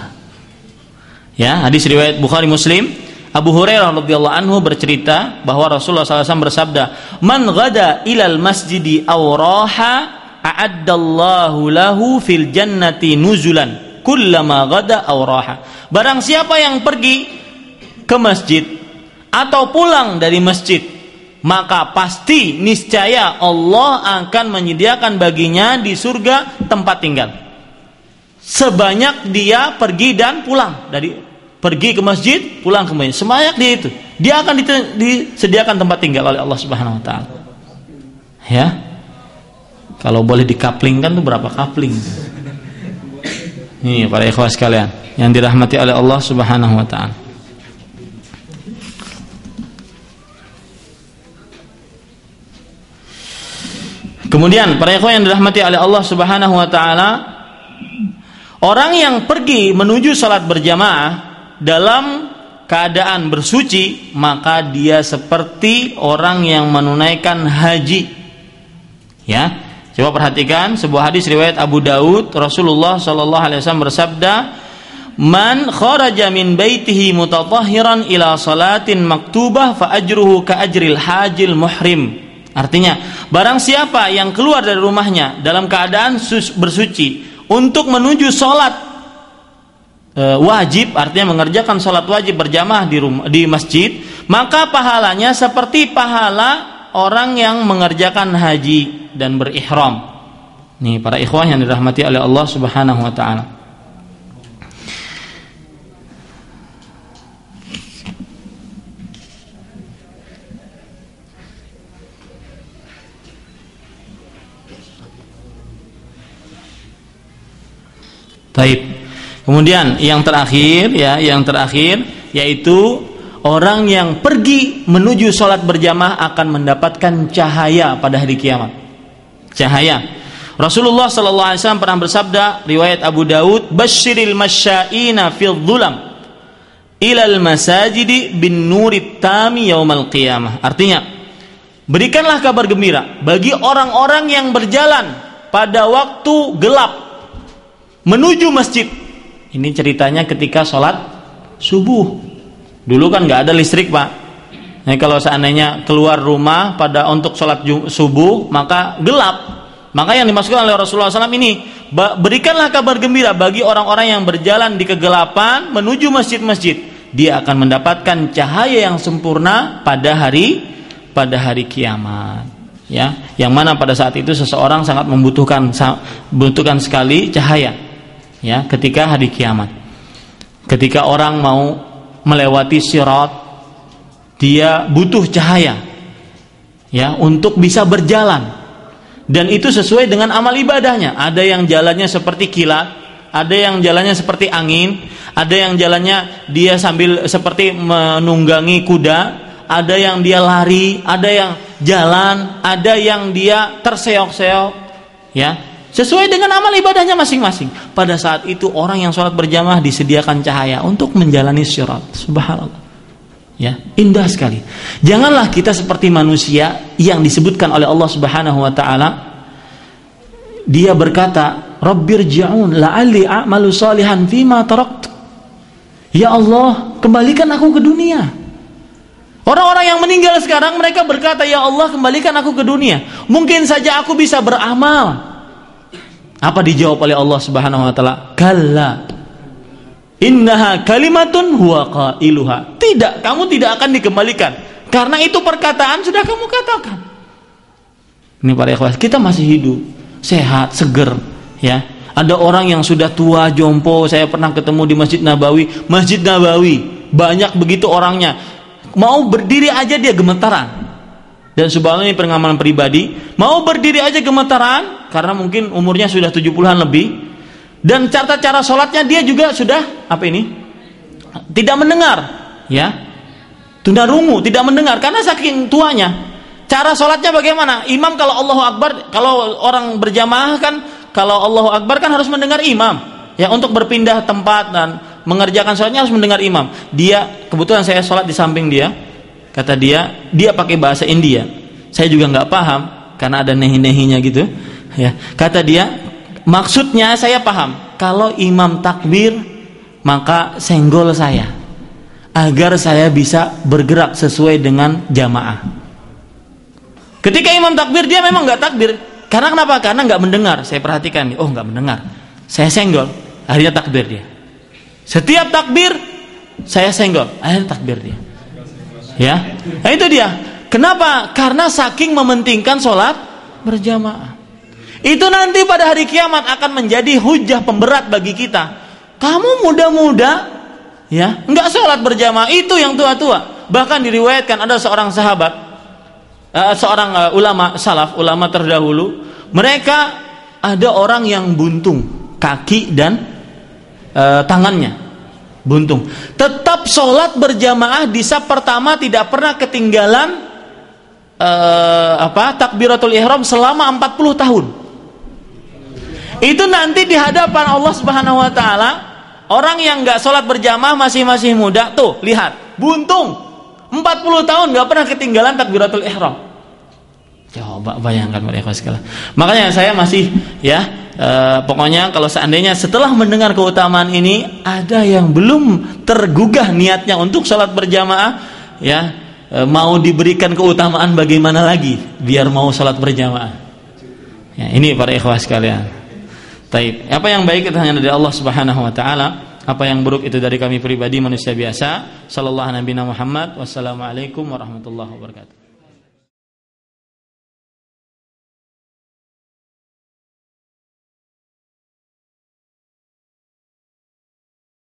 Ya, hadis riwayat Bukhari Muslim. Abu Hurairah radhiyallahu anhu bercerita bahwa Rasulullah SAW bersabda, "Man ghada ilal masjidi aw raha a'addallahu lahu fil jannati nuzulan kullama ghada aw raha." Barang siapa yang pergi ke masjid atau pulang dari masjid, maka pasti niscaya Allah akan menyediakan baginya di surga tempat tinggal. Sebanyak dia pergi dan pulang, dari pergi ke masjid, pulang ke masjid, sebanyak dia itu, dia akan disediakan tempat tinggal oleh Allah Subhanahu wa taala. Ya. Kalau boleh dikaplingkan tuh berapa kapling? Nih para ikhwah sekalian yang dirahmati oleh Allah Subhanahu wa taala. Kemudian para ikhwah yang dirahmati oleh Allah Subhanahu wa taala, orang yang pergi menuju salat berjamaah dalam keadaan bersuci, maka dia seperti orang yang menunaikan haji. Ya, coba perhatikan sebuah hadis riwayat Abu Daud. Rasulullah sallallahu alaihi wasallam bersabda, "Man kharaja min baitihi mutatahhiran ila salatin maktubah fa ajruhu ka ajril hajil muhrim." Artinya, barang siapa yang keluar dari rumahnya dalam keadaan bersuci untuk menuju salat wajib, artinya mengerjakan salat wajib berjamaah di masjid, maka pahalanya seperti pahala orang yang mengerjakan haji dan berihram. Nih para ikhwah yang dirahmati oleh Allah Subhanahu wa taala. Baik. Kemudian yang terakhir yaitu orang yang pergi menuju salat berjamaah akan mendapatkan cahaya pada hari kiamat. Cahaya. Rasulullah sallallahu alaihi wasallam pernah bersabda, riwayat Abu Daud, "Basyiril masya'ina fil dhulam ilal masajidi bin nurit tami yaumal qiyamah." Artinya, berikanlah kabar gembira bagi orang-orang yang berjalan pada waktu gelap menuju masjid. Ini ceritanya ketika sholat subuh. Dulu kan nggak ada listrik, Pak. Nah, kalau seandainya keluar rumah untuk sholat subuh, maka gelap. Maka yang dimaksudkan oleh Rasulullah SAW ini, berikanlah kabar gembira bagi orang-orang yang berjalan di kegelapan menuju masjid-masjid. Dia akan mendapatkan cahaya yang sempurna pada hari kiamat. Ya, yang mana pada saat itu seseorang sangat membutuhkan sekali cahaya. Ya, ketika hari kiamat, ketika orang mau melewati sirat, dia butuh cahaya, ya, untuk bisa berjalan, dan itu sesuai dengan amal ibadahnya. Ada yang jalannya seperti kilat, ada yang jalannya seperti angin, ada yang jalannya dia sambil seperti menunggangi kuda, ada yang dia lari, ada yang jalan, ada yang dia terseok-seok, ya. Sesuai dengan amal ibadahnya masing-masing. Pada saat itu orang yang sholat berjamaah disediakan cahaya untuk menjalani sirat. Subhanallah. Ya, indah sekali. Janganlah kita seperti manusia yang disebutkan oleh Allah Subhanahu wa taala. Dia berkata, "Rabbirji'un la'alli a'malu salihan fima taraktu." Ya Allah, kembalikan aku ke dunia. Orang-orang yang meninggal sekarang mereka berkata, "Ya Allah, kembalikan aku ke dunia. Mungkin saja aku bisa beramal." Apa dijawab oleh Allah Subhanahu wa taala? "Kalla innaha kalimatun huwa qailuha." Tidak, kamu tidak akan dikembalikan karena itu perkataan sudah kamu katakan. Ini para ikhwas, kita masih hidup, sehat, seger, ya. Ada orang yang sudah tua, jompo, saya pernah ketemu di Masjid Nabawi, banyak begitu orangnya. Mau berdiri aja dia gemetaran. Dan subhanallah ini pengalaman pribadi, mau berdiri aja gemetaran karena mungkin umurnya sudah 70-an lebih. Dan cara sholatnya dia juga sudah tidak mendengar, ya, tunarungu, tidak mendengar karena saking tuanya. Cara sholatnya bagaimana? Imam kalau Allahu Akbar, kalau orang berjamaah kan, kalau Allahu Akbar kan harus mendengar imam, ya, untuk berpindah tempat dan mengerjakan sholatnya harus mendengar imam. Dia kebetulan saya sholat di samping dia. Kata dia pakai bahasa India. Saya juga nggak paham karena ada nehi-nehinya gitu. Ya, kata dia, maksudnya saya paham. Kalau imam takbir, maka senggol saya agar saya bisa bergerak sesuai dengan jamaah. Ketika imam takbir, dia memang nggak takbir. Karena kenapa? Karena nggak mendengar. Saya perhatikan, oh nggak mendengar. Saya senggol, akhirnya takbir dia. Setiap takbir saya senggol, akhirnya takbir dia. Ya, nah itu dia. Kenapa? Karena saking mementingkan sholat berjamaah. Itu nanti pada hari kiamat akan menjadi hujah pemberat bagi kita. Kamu muda-muda, ya, nggak sholat berjamaah, itu yang tua-tua. Bahkan diriwayatkan ada seorang sahabat, seorang ulama salaf, ulama terdahulu, mereka ada orang yang buntung kaki dan tangannya buntung, tetap sholat berjamaah di saf pertama, tidak pernah ketinggalan takbiratul ihram selama 40 tahun. Itu nanti di hadapan Allah Subhanahu wa taala, orang yang nggak sholat berjamaah masih muda, tuh lihat, buntung 40 tahun nggak pernah ketinggalan takbiratul ihram. Coba bayangkan mereka sekalian. Makanya saya masih pokoknya kalau seandainya setelah mendengar keutamaan ini ada yang belum tergugah niatnya untuk sholat berjamaah, mau diberikan keutamaan bagaimana lagi biar mau sholat berjamaah. Ya, ini para ikhwah sekalian. Taib. Apa yang baik itu hanya dari Allah Subhanahu wa taala. Apa yang buruk itu dari kami pribadi manusia biasa. Sallallahu alaihi Muhammad. Wassalamualaikum warahmatullahi wabarakatuh.